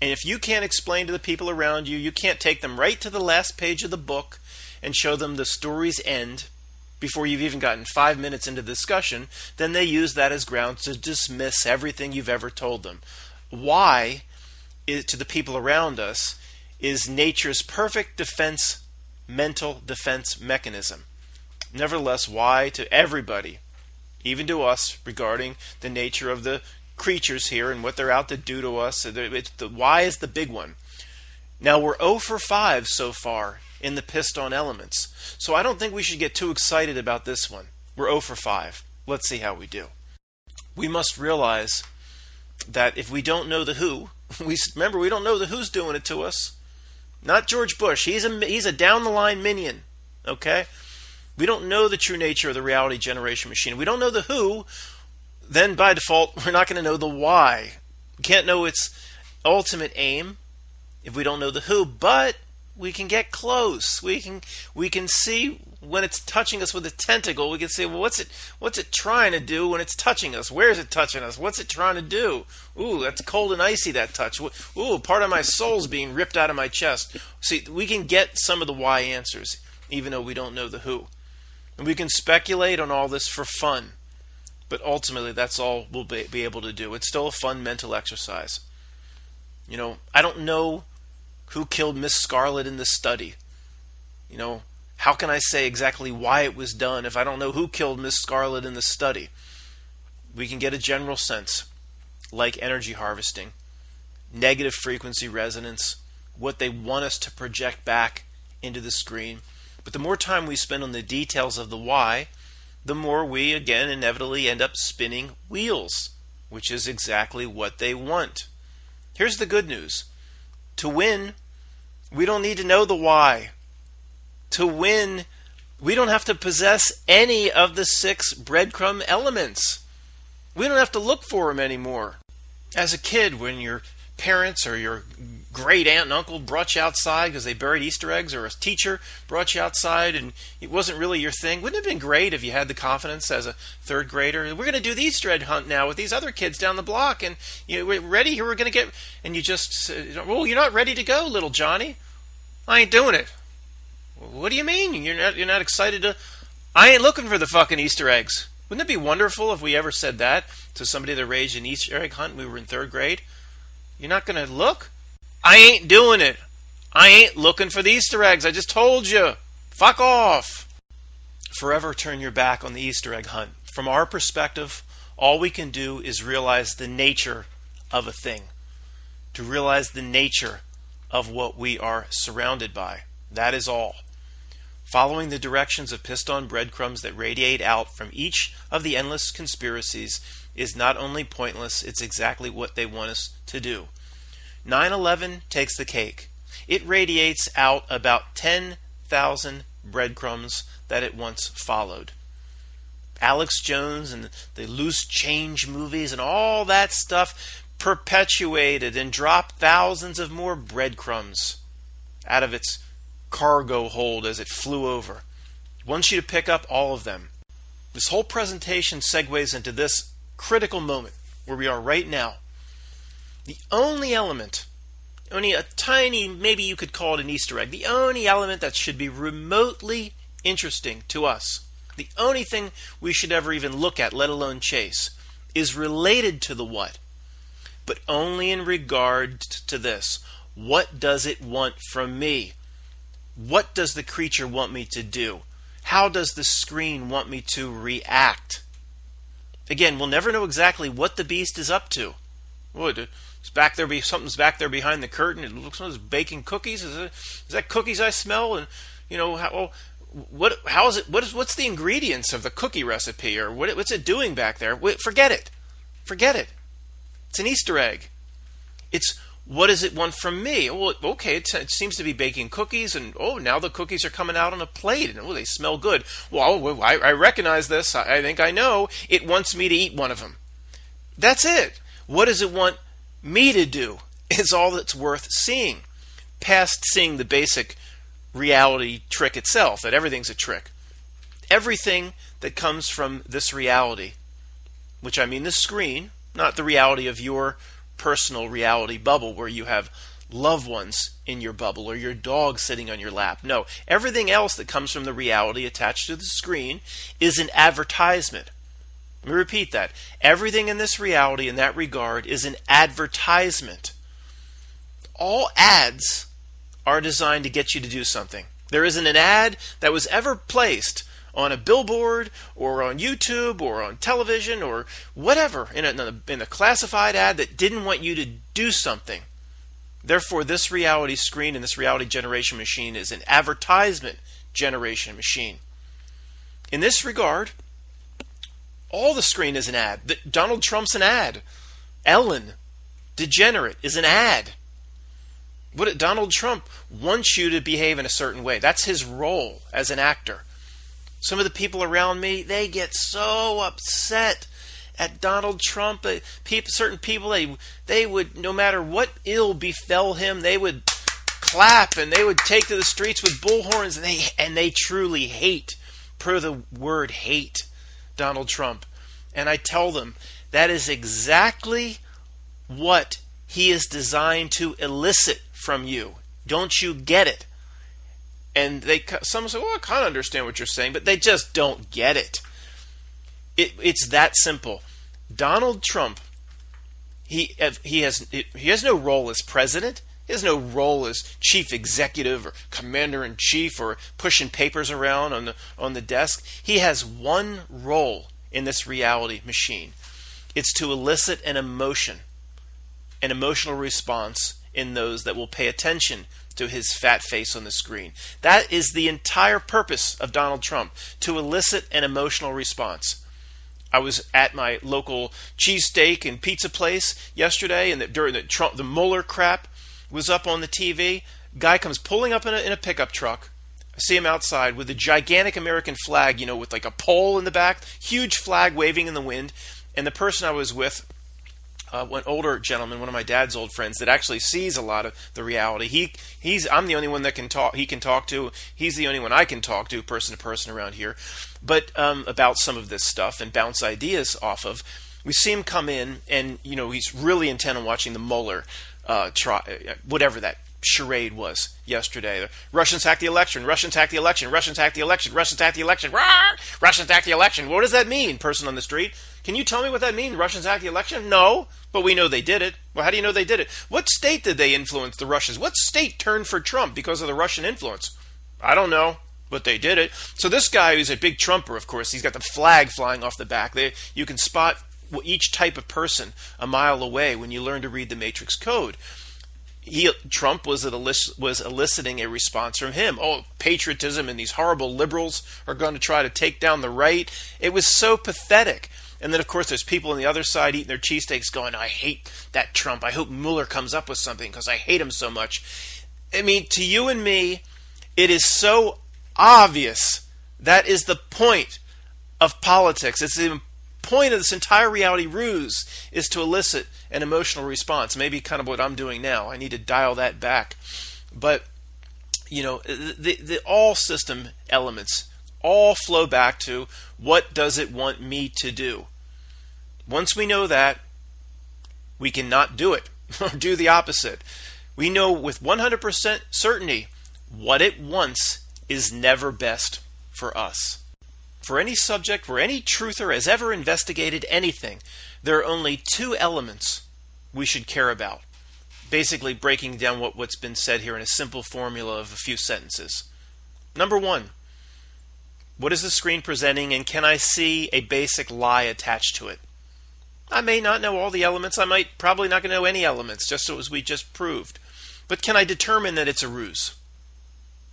and if you can't explain to the people around you, you can't take them right to the last page of the book and show them the story's end before you've even gotten 5 minutes into the discussion, then they use that as grounds to dismiss everything you've ever told them. Why, to the people around us, is nature's perfect mental defense mechanism. Nevertheless, why to everybody, even to us, regarding the nature of the creatures here and what they're out to do to us. The why is the big one. Now we're 0 for 5 so far in the piston elements. So I don't think we should get too excited about this one. We're 0 for 5. Let's see how we do. We must realize that if we don't know the who, remember we don't know the who's doing it to us. Not George Bush. He's a down-the-line minion. Okay? We don't know the true nature of the reality generation machine. We don't know the who, then by default we're not going to know the why. We can't know its ultimate aim if we don't know the who, but we can get close. We can see when it's touching us with a tentacle. We can say, well, what's it trying to do when it's touching us? Where is it touching us? What's it trying to do? Ooh, that's cold and icy, that touch. Ooh, part of my soul's being ripped out of my chest. See, we can get some of the why answers, even though we don't know the who. And we can speculate on all this for fun, but ultimately that's all we'll be able to do. It's still a fun mental exercise. You know, I don't know who killed Miss Scarlet in the study. You know, how can I say exactly why it was done if I don't know who killed Miss Scarlet in the study? We can get a general sense, like energy harvesting, negative frequency resonance, what they want us to project back into the screen. But the more time we spend on the details of the why, the more we, again, inevitably end up spinning wheels, which is exactly what they want. Here's the good news. To win, we don't need to know the why. To win, we don't have to possess any of the 6 breadcrumb elements. We don't have to look for them anymore. As a kid, when your parents or your great aunt and uncle brought you outside because they buried Easter eggs, or a teacher brought you outside and it wasn't really your thing, wouldn't it have been great if you had the confidence as a 3rd grader? We're going to do the Easter egg hunt now with these other kids down the block, and we're ready. We're going to get, and you just, well, you're not ready to go, little Johnny. I ain't doing it. What do you mean? You're not excited to? I ain't looking for the fucking Easter eggs. Wouldn't it be wonderful if we ever said that to somebody that arranged an Easter egg hunt when we were in 3rd grade? You're not going to look? I ain't doing it. I ain't looking for the Easter eggs. I just told you. Fuck off. Forever turn your back on the Easter egg hunt. From our perspective, all we can do is realize the nature of a thing. To realize the nature of what we are surrounded by. That is all. Following the directions of piston breadcrumbs that radiate out from each of the endless conspiracies is not only pointless, it's exactly what they want us to do. 9/11 takes the cake. It radiates out about 10,000 breadcrumbs that it once followed. Alex Jones and the loose change movies and all that stuff perpetuated and dropped thousands of more breadcrumbs out of its cargo hold as it flew over. It wants you to pick up all of them. This whole presentation segues into this critical moment where we are right now. The only element, only a tiny, maybe you could call it an Easter egg, the only element that should be remotely interesting to us, the only thing we should ever even look at, let alone chase, is related to the what, but only in regard to this. What does it want from me? What does the creature want me to do? How does the screen want me to react? Again, we'll never know exactly what the beast is up to. It's back there. Something's back there behind the curtain. It looks like it's baking cookies. Is that cookies I smell? And how is it? What's the ingredients of the cookie recipe, or what's it doing back there? Forget it. Forget it. It's an Easter egg. It's what does it want from me? Oh, okay, it seems to be baking cookies, and now the cookies are coming out on a plate, and they smell good. Well, I recognize this. I think I know. It wants me to eat one of them. That's it. What does it want me to do? Is all that's worth seeing. Past seeing the basic reality trick itself, that everything's a trick. Everything that comes from this reality, which I mean the screen, not the reality of your personal reality bubble where you have loved ones in your bubble or your dog sitting on your lap. No, everything else that comes from the reality attached to the screen is an advertisement. Let me repeat that. Everything in this reality in that regard is an advertisement. All ads are designed to get you to do something. There isn't an ad that was ever placed on a billboard or on YouTube or on television or whatever in a classified ad that didn't want you to do something. Therefore, this reality screen and this reality generation machine is an advertisement generation machine. In this regard, all the screen is an ad. Donald Trump's an ad. Ellen DeGenerate is an ad. Donald Trump wants you to behave in a certain way. That's his role as an actor. Some of the people around me, they get so upset at Donald Trump. Certain people, they would, no matter what ill befell him, they would clap and they would take to the streets with bullhorns, and they truly hate, per the word hate, Donald Trump. And I tell them that is exactly what he is designed to elicit from you. Don't you get it? And some say, well, I kind of understand what you're saying, but they just don't get it. It's that simple. Donald Trump, he has no role as president. He has no role as chief executive or commander-in-chief or pushing papers around on the desk. He has one role in this reality machine. It's to elicit an emotional response in those that will pay attention to his fat face on the screen. That is the entire purpose of Donald Trump, to elicit an emotional response. I was at my local cheesesteak and pizza place yesterday, and during the Mueller crap was up on the TV. Guy comes pulling up in a pickup truck. I see him outside with a gigantic American flag, with like a pole in the back, huge flag waving in the wind. And the person I was with, an older gentleman, one of my dad's old friends, that actually sees a lot of the reality. I'm the only one that he can talk to. He's the only one I can talk to person around here, but about some of this stuff and bounce ideas off of. We see him come in, and he's really intent on watching the Mueller whatever that charade was yesterday. The Russians hacked the election. Russians hacked the election. Russians hacked the election. Russians hacked the election. Russians hacked the election. What does that mean, person on the street? Can you tell me what that means? Russians hacked the election? No, but we know they did it. Well, how do you know they did it? What state did they influence the Russians? What state turned for Trump because of the Russian influence? I don't know, but they did it. So this guy, who's a big Trumper, of course, he's got the flag flying off the back. You can spot each type of person a mile away when you learn to read the Matrix code. Trump was eliciting a response from him. Oh, patriotism, and these horrible liberals are going to try to take down the right. It was so pathetic. And then, of course, there's people on the other side eating their cheesesteaks going, I hate that Trump. I hope Mueller comes up with something because I hate him so much. I mean, to you and me, it is so obvious. That is the point of politics. It's the point of this entire reality ruse, is to elicit an emotional response. Maybe kind of what I'm doing now. I need to dial that back. But, the all system elements all flow back to, what does it want me to do? Once we know that, we cannot do it or do the opposite. We know with 100% certainty what it wants is never best for us. For any subject where any truther has ever investigated anything, there are only two elements we should care about. Basically breaking down what's been said here in a simple formula of a few sentences. Number one, what is the screen presenting, and can I see a basic lie attached to it? I may not know all the elements. I might probably not going to know any elements, just as we just proved. But can I determine that it's a ruse?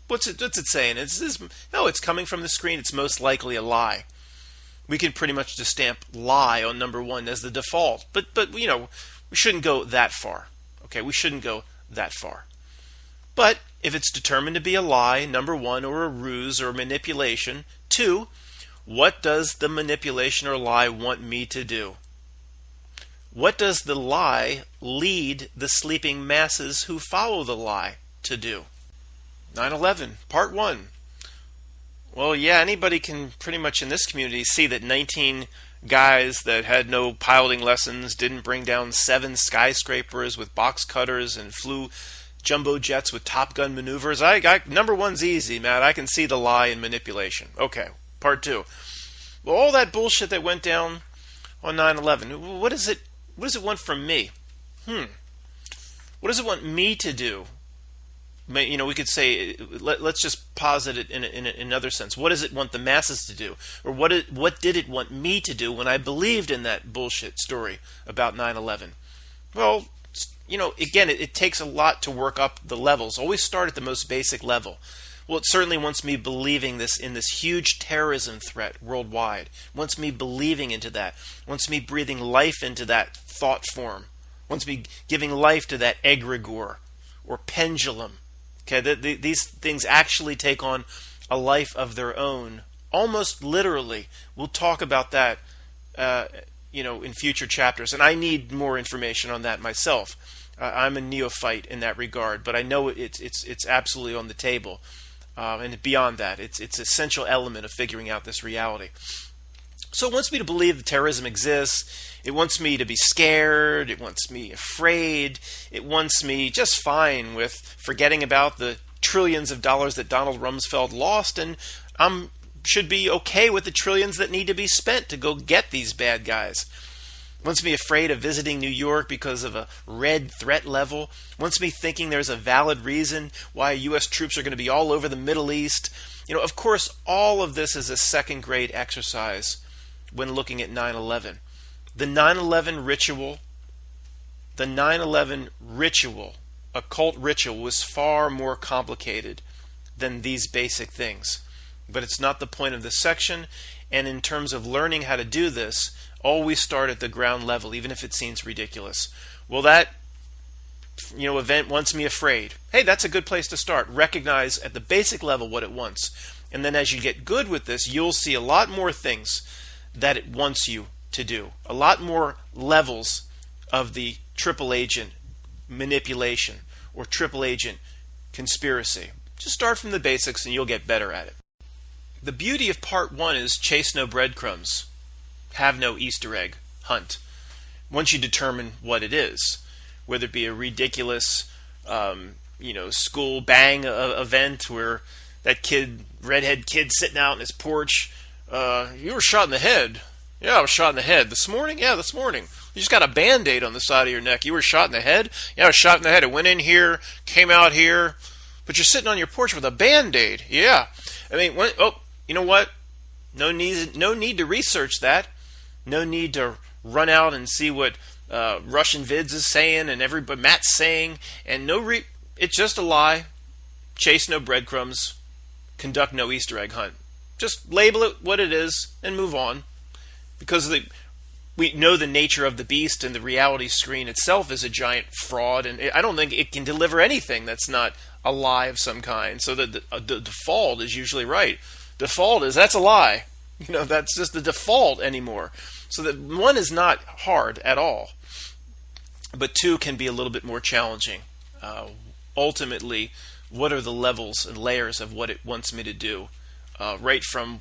What's it saying? It's coming from the screen. It's most likely a lie. We can pretty much just stamp lie on number one as the default. But we shouldn't go that far. Okay, we shouldn't go that far. But if it's determined to be a lie, number one, or a ruse or manipulation, two, what does the manipulation or lie want me to do? What does the lie lead the sleeping masses who follow the lie to do? 9/11, part one. Well, yeah, anybody can pretty much in this community see that 19 guys that had no piloting lessons, didn't bring down 7 skyscrapers with box cutters, and flew jumbo jets with Top Gun maneuvers. Number one's easy, Matt. I can see the lie and manipulation. Okay, part two. Well, all that bullshit that went down on 9/11, what does it want from me? What does it want me to do? we could say, let's just posit it in another sense. What does it want the masses to do? Or what did it want me to do when I believed in that bullshit story about 9/11? Well, again, it takes a lot to work up the levels. Always start at the most basic level. Well, it certainly wants me believing in this huge terrorism threat worldwide. It wants me believing into that. It wants me breathing life into that thought form. It wants me giving life to that egregore or pendulum. Okay, these things actually take on a life of their own, almost literally. We'll talk about that, in future chapters. And I need more information on that myself. I'm a neophyte in that regard, but I know it's absolutely on the table. And beyond that, it's an essential element of figuring out this reality. So it wants me to believe that terrorism exists. It wants me to be scared. It wants me afraid. It wants me just fine with forgetting about the trillions of dollars that Donald Rumsfeld lost, and should be okay with the trillions that need to be spent to go get these bad guys. Wants me afraid of visiting New York because of a red threat level. Wants me thinking there's a valid reason why U.S. troops are going to be all over the Middle East. Of course, all of this is a second-grade exercise when looking at 9/11. The 9/11 ritual, occult ritual, was far more complicated than these basic things. But it's not the point of this section, and in terms of learning how to do this, always start at the ground level, even if it seems ridiculous. Well, that event wants me afraid. Hey, that's a good place to start. Recognize at the basic level what it wants. And then as you get good with this, you'll see a lot more things that it wants you to do. A lot more levels of the triple agent manipulation or triple agent conspiracy. Just start from the basics and you'll get better at it. The beauty of part 1 is chase no breadcrumbs. Have no Easter egg hunt. Once you determine what it is, whether it be a ridiculous, school bang event where that redhead kid sitting out on his porch, you were shot in the head. Yeah, I was shot in the head. This morning? Yeah, this morning. You just got a Band-Aid on the side of your neck. You were shot in the head? Yeah, I was shot in the head. It went in here, came out here, but you're sitting on your porch with a Band-Aid. Yeah. I mean, you know what? No need to research that. No need to run out and see what Russian Vids is saying and everybody Matt's saying, and it's just a lie. Chase no breadcrumbs. Conduct no Easter egg hunt. Just label it what it is and move on, because we know the nature of the beast, and the reality screen itself is a giant fraud, and I don't think it can deliver anything that's not a lie of some kind. So the default is usually right. Default is that's a lie. That's just the default anymore. So that 1 is not hard at all, but 2 can be a little bit more challenging. Ultimately, what are the levels and layers of what it wants me to do? Right from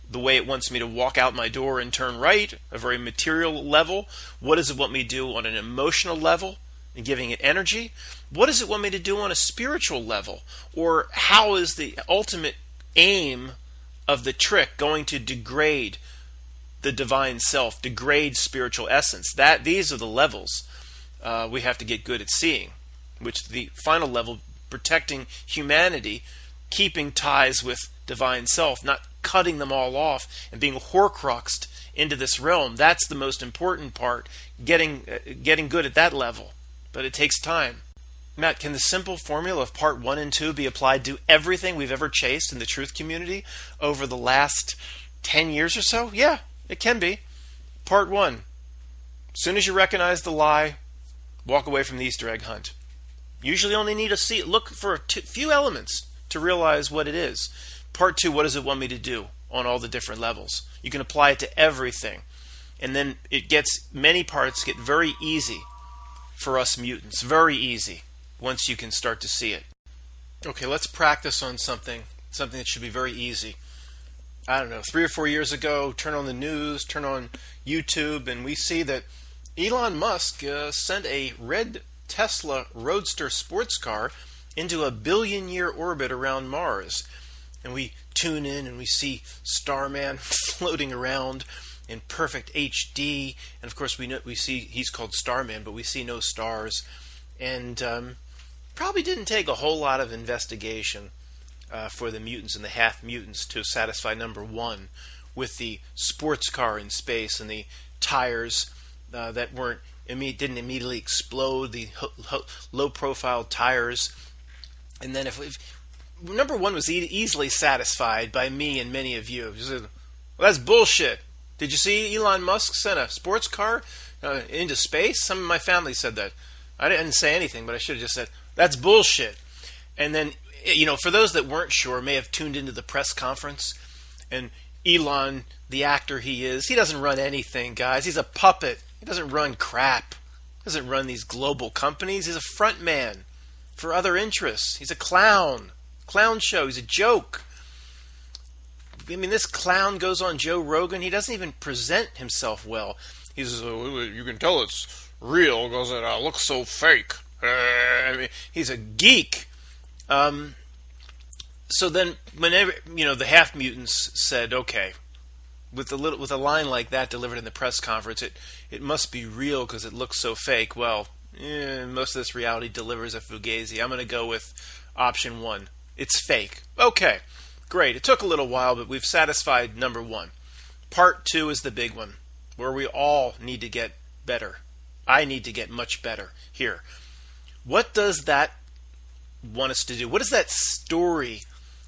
the way it wants me to walk out my door and turn right, a very material level. What does it want me to do on an emotional level and giving it energy? What does it want me to do on a spiritual level? Or how is the ultimate aim of the trick going to degrade the divine self, degrade spiritual essence? These are the levels we have to get good at seeing, which the final level, protecting humanity, keeping ties with divine self, not cutting them all off and being horcruxed into this realm. That's the most important part, getting good at that level. But it takes time. Matt, can the simple formula of part 1 and 2 be applied to everything we've ever chased in the truth community over the last 10 years or so? Yeah, it can be. Part 1. As soon as you recognize the lie, walk away from the Easter egg hunt. Usually only need to look for a few elements to realize what it is. Part 2, what does it want me to do on all the different levels? You can apply it to everything. And then many parts get very easy for us mutants. Very easy once you can start to see it. Okay, let's practice on something that should be very easy. I don't know, 3 or 4 years ago, turn on the news, turn on YouTube, and we see that Elon Musk sent a red Tesla Roadster sports car into a billion-year orbit around Mars. And we tune in and we see Starman floating around in perfect HD. And of course we see he's called Starman, but we see no stars. And Probably didn't take a whole lot of investigation for the mutants and the half-mutants to satisfy number one, with the sports car in space and the tires that didn't immediately explode, the low-profile tires. And then if number one was easily satisfied by me and many of you. Just, well, that's bullshit. Did you see Elon Musk sent a sports car into space? Some of my family said that. I didn't say anything, but I should have just said, that's bullshit. And then, for those that weren't sure, may have tuned into the press conference, and Elon, the actor he is, he doesn't run anything, guys. He's a puppet. He doesn't run crap. He doesn't run these global companies. He's a front man for other interests. He's a clown. Clown show. He's a joke. I mean, this clown goes on Joe Rogan. He doesn't even present himself well. He's, you can tell it's real because it looks so fake. I mean, he's a geek. So then, whenever the half mutants said, "Okay," with a line like that delivered in the press conference, it must be real because it looks so fake. Well, most of this reality delivers a fugazi. I'm going to go with option one. It's fake. Okay, great. It took a little while, but we've satisfied number one. Part two is the big one, where we all need to get better. I need to get much better here. What does that want us to do? What is that story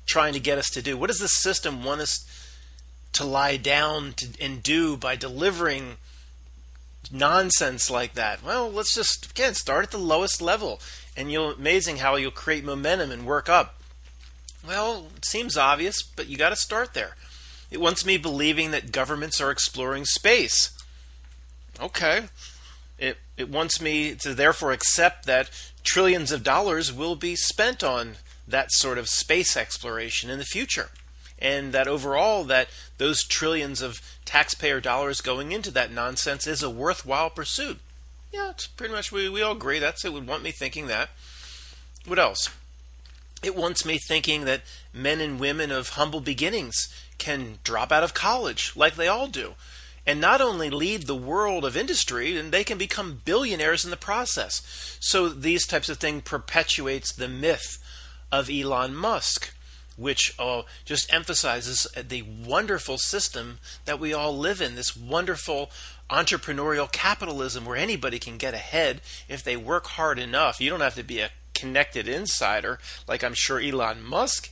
trying to get us to do? What does the system want us to lie down and do by delivering nonsense like that? Well, let's just, again, start at the lowest level, and amazing how you'll create momentum and work up. Well, it seems obvious, but you got to start there. It wants me believing that governments are exploring space. Okay. It wants me to therefore accept that trillions of dollars will be spent on that sort of space exploration in the future, and that overall that those trillions of taxpayer dollars going into that nonsense is a worthwhile pursuit. Yeah, it's pretty much, we all agree. It would want me thinking that. What else? It wants me thinking that men and women of humble beginnings can drop out of college like they all do, and not only lead the world of industry, and they can become billionaires in the process. So these types of things perpetuates the myth of Elon Musk, which just emphasizes the wonderful system that we all live in, this wonderful entrepreneurial capitalism where anybody can get ahead if they work hard enough. You don't have to be a connected insider like I'm sure Elon Musk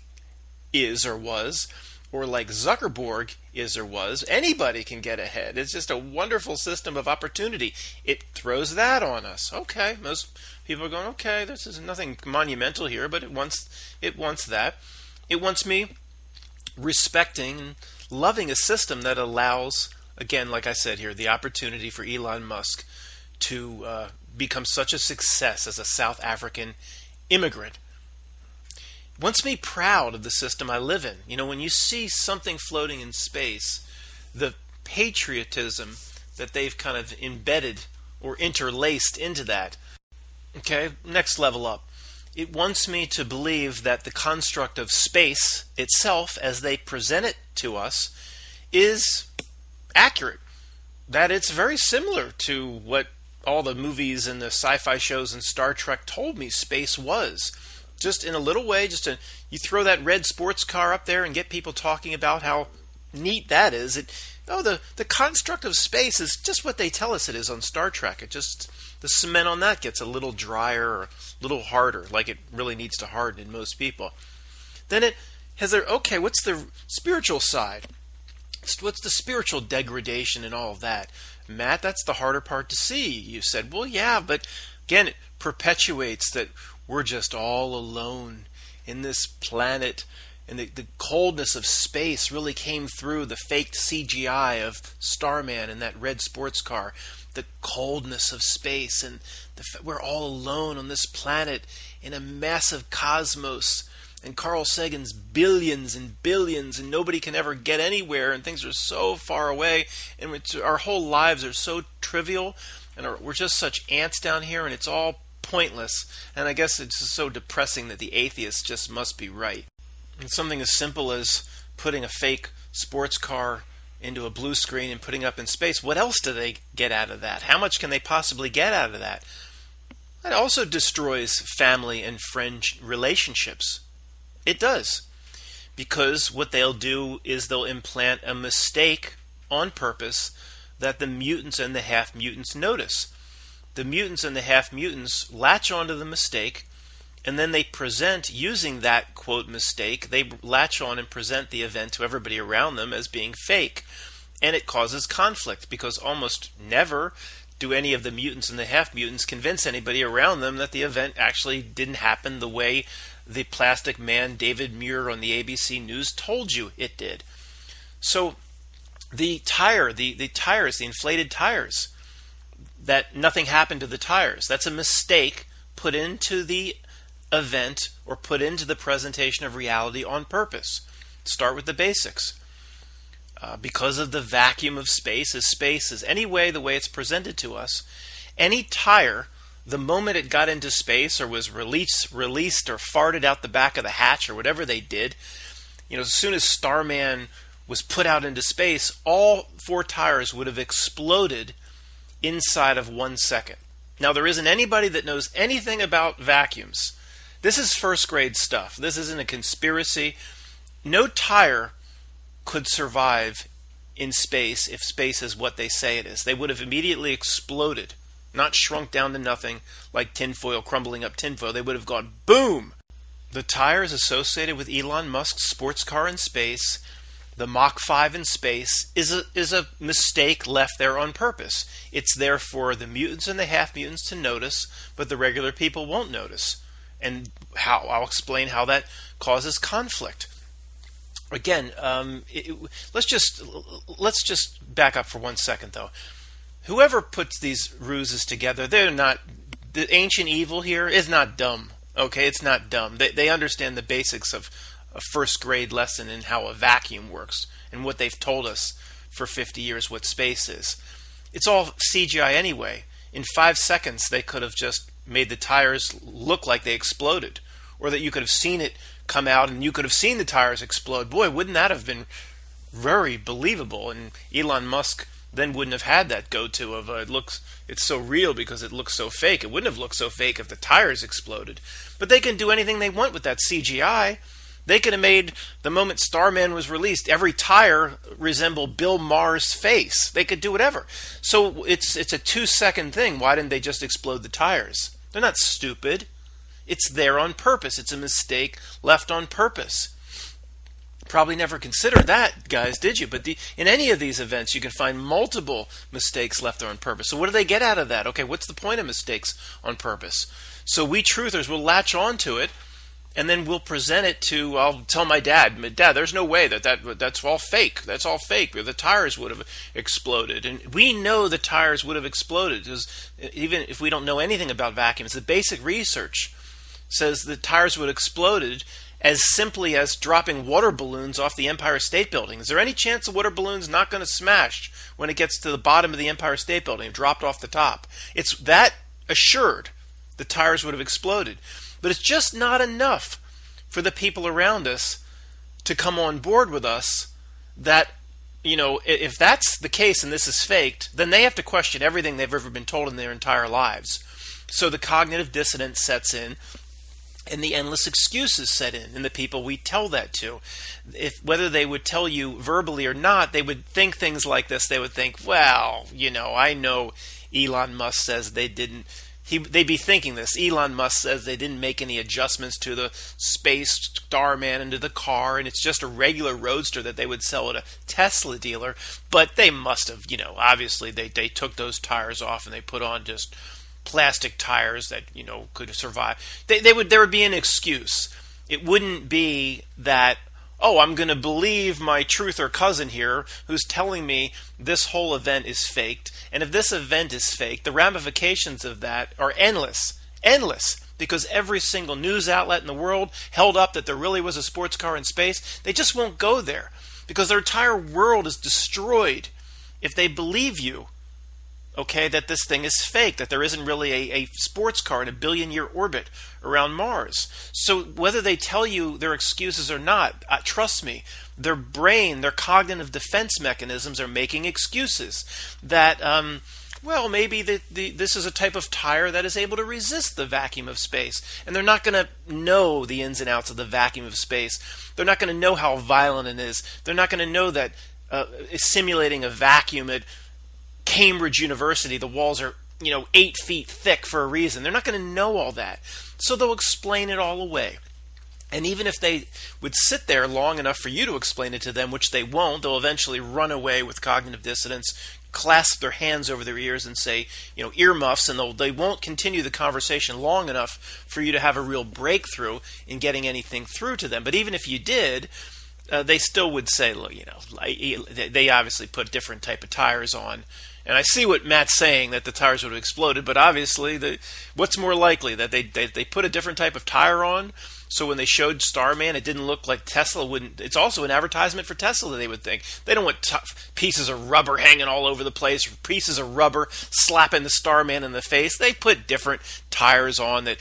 is or was, or like Zuckerberg is or was. Anybody can get ahead. It's just a wonderful system of opportunity. It throws that on us. Okay, most people are going, okay, this is nothing monumental here, but it wants that. It wants me respecting and loving a system that allows, again, like I said here, the opportunity for Elon Musk to become such a success as a South African immigrant. Wants me proud of the system I live in. When you see something floating in space, the patriotism that they've kind of embedded or interlaced into that. Okay, next level up. It wants me to believe that the construct of space itself, as they present it to us, is accurate. That it's very similar to what all the movies and the sci-fi shows and Star Trek told me space was. Just in a little way, you throw that red sports car up there and get people talking about how neat that is. The construct of space is just what they tell us it is on Star Trek. The cement on that gets a little drier or a little harder, like it really needs to harden in most people. Then it has what's the spiritual side? What's the spiritual degradation and all of that? Matt, that's the harder part to see. You said, well, yeah, but again, it perpetuates that we're just all alone in this planet, and the coldness of space really came through the faked CGI of Starman and that red sports car. The coldness of space, and we're all alone on this planet in a massive cosmos, and Carl Sagan's billions and billions, and nobody can ever get anywhere, and things are so far away, and our whole lives are so trivial, and we're just such ants down here, and it's all pointless. And I guess it's just so depressing that the atheist just must be right. And something as simple as putting a fake sports car into a blue screen and putting up in space, what else do they get out of that? How much can they possibly get out of that? It also destroys family and friend relationships. It does. Because what they'll do is they'll implant a mistake on purpose that the mutants and the half-mutants notice. The mutants and the half-mutants latch onto the mistake, and then they present, using that quote mistake, they latch on and present the event to everybody around them as being fake. And it causes conflict, because almost never do any of the mutants and the half-mutants convince anybody around them that the event actually didn't happen the way the plastic man David Muir on the ABC News told you it did. So the tires, the inflated tires, that nothing happened to the tires, that's a mistake put into the event or put into the presentation of reality on purpose. Start with the basics. Because of the vacuum of space is anyway the way it's presented to us, any tire, the moment it got into space or was released or farted out the back of the hatch or whatever they did, as soon as Starman was put out into space, all 4 tires would have exploded inside of 1 second. Now, there isn't anybody that knows anything about vacuums. This is first grade stuff. This isn't a conspiracy. No tire could survive in space if space is what they say it is. They would have immediately exploded, not shrunk down to nothing like tinfoil crumbling up tinfoil. They would have gone boom. The tires associated with Elon Musk's sports car in space, the Mach 5 in space, is a mistake left there on purpose. It's there for the mutants and the half-mutants to notice, but the regular people won't notice. And I'll explain how that causes conflict. Again, let's just back up for 1 second, though. Whoever puts these ruses together, they're not. The ancient evil here is not dumb. Okay, it's not dumb. They understand the basics of a first grade lesson in how a vacuum works and what they've told us for 50 years what space is. It's all CGI anyway. In 5 seconds, they could have just made the tires look like they exploded, or that you could have seen it come out and you could have seen the tires explode. Boy, wouldn't that have been very believable? And Elon Musk then wouldn't have had that go-to of it's so real because it looks so fake. It wouldn't have looked so fake if the tires exploded. But they can do anything they want with that CGI. They could have made, the moment Starman was released, every tire resemble Bill Maher's face. They could do whatever. So it's a 2-second thing. Why didn't they just explode the tires? They're not stupid. It's there on purpose. It's a mistake left on purpose. Probably never considered that, guys, did you? But in any of these events, you can find multiple mistakes left there on purpose. So what do they get out of that? Okay, what's the point of mistakes on purpose? So we truthers will latch on to it, and then we'll present it to, I'll tell my dad, there's no way that's all fake. That's all fake. The tires would have exploded. And we know the tires would have exploded, because even if we don't know anything about vacuums, the basic research says the tires would have exploded as simply as dropping water balloons off the Empire State Building. Is there any chance the water balloon's not going to smash when it gets to the bottom of the Empire State Building, dropped off the top? It's that assured the tires would have exploded. But it's just not enough for the people around us to come on board with us that, if that's the case and this is faked, then they have to question everything they've ever been told in their entire lives. So the cognitive dissonance sets in, and the endless excuses set in, and the people we tell that to. Whether they would tell you verbally or not, they would think things like this. They would think, well, I know Elon Musk says they didn't. They'd be thinking this. Elon Musk says they didn't make any adjustments to the space Starman into the car, and it's just a regular roadster that they would sell at a Tesla dealer. But they must have, obviously they took those tires off and they put on just plastic tires that could survive. There would be an excuse. It wouldn't be that, I'm going to believe my truther cousin here who's telling me this whole event is faked. And if this event is faked, the ramifications of that are endless, because every single news outlet in the world held up that there really was a sports car in space. They just won't go there because their entire world is destroyed if they believe you. Okay, that this thing is fake, that there isn't really a sports car in a billion-year orbit around Mars. So whether they tell you their excuses or not, trust me, their brain, their cognitive defense mechanisms are making excuses that Well, maybe this is a type of tire that is able to resist the vacuum of space. And they're not going to know the ins and outs of the vacuum of space. They're not going to know how violent it is. They're not going to know that simulating a vacuum at Cambridge University, the walls are 8 feet thick for a reason. They're not going to know all that. So they'll explain it all away. And even if they would sit there long enough for you to explain it to them, which they won't, they'll eventually run away with cognitive dissonance, clasp their hands over their ears and say, earmuffs, and they won't continue the conversation long enough for you to have a real breakthrough in getting anything through to them. But even if you did, they still would say, look, they obviously put different type of tires on. And I see what Matt's saying, that the tires would have exploded, but obviously, what's more likely, that they put a different type of tire on, so when they showed Starman, it didn't look like Tesla wouldn't. It's also an advertisement for Tesla, they would think. They don't want pieces of rubber hanging all over the place, pieces of rubber slapping the Starman in the face. They put different tires on that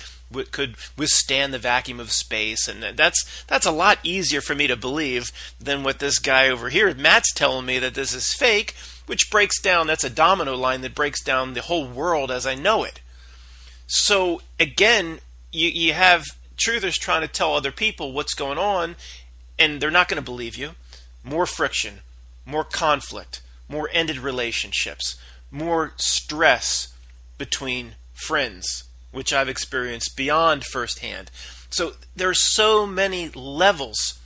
could withstand the vacuum of space, and that's a lot easier for me to believe than what this guy over here, Matt's telling me that this is fake, which breaks down, that's a domino line that breaks down the whole world as I know it. So again, you have truthers trying to tell other people what's going on, and they're not going to believe you. More friction, more conflict, more ended relationships, more stress between friends, which I've experienced beyond firsthand. So there's so many levels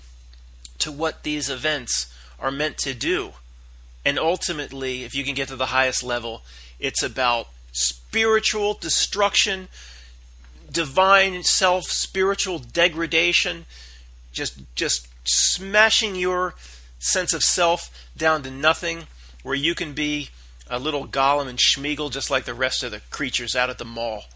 to what these events are meant to do. And ultimately, if you can get to the highest level, it's about spiritual destruction, divine self, spiritual degradation, just smashing your sense of self down to nothing, where you can be a little Gollum and Schmeagol just like the rest of the creatures out at the mall.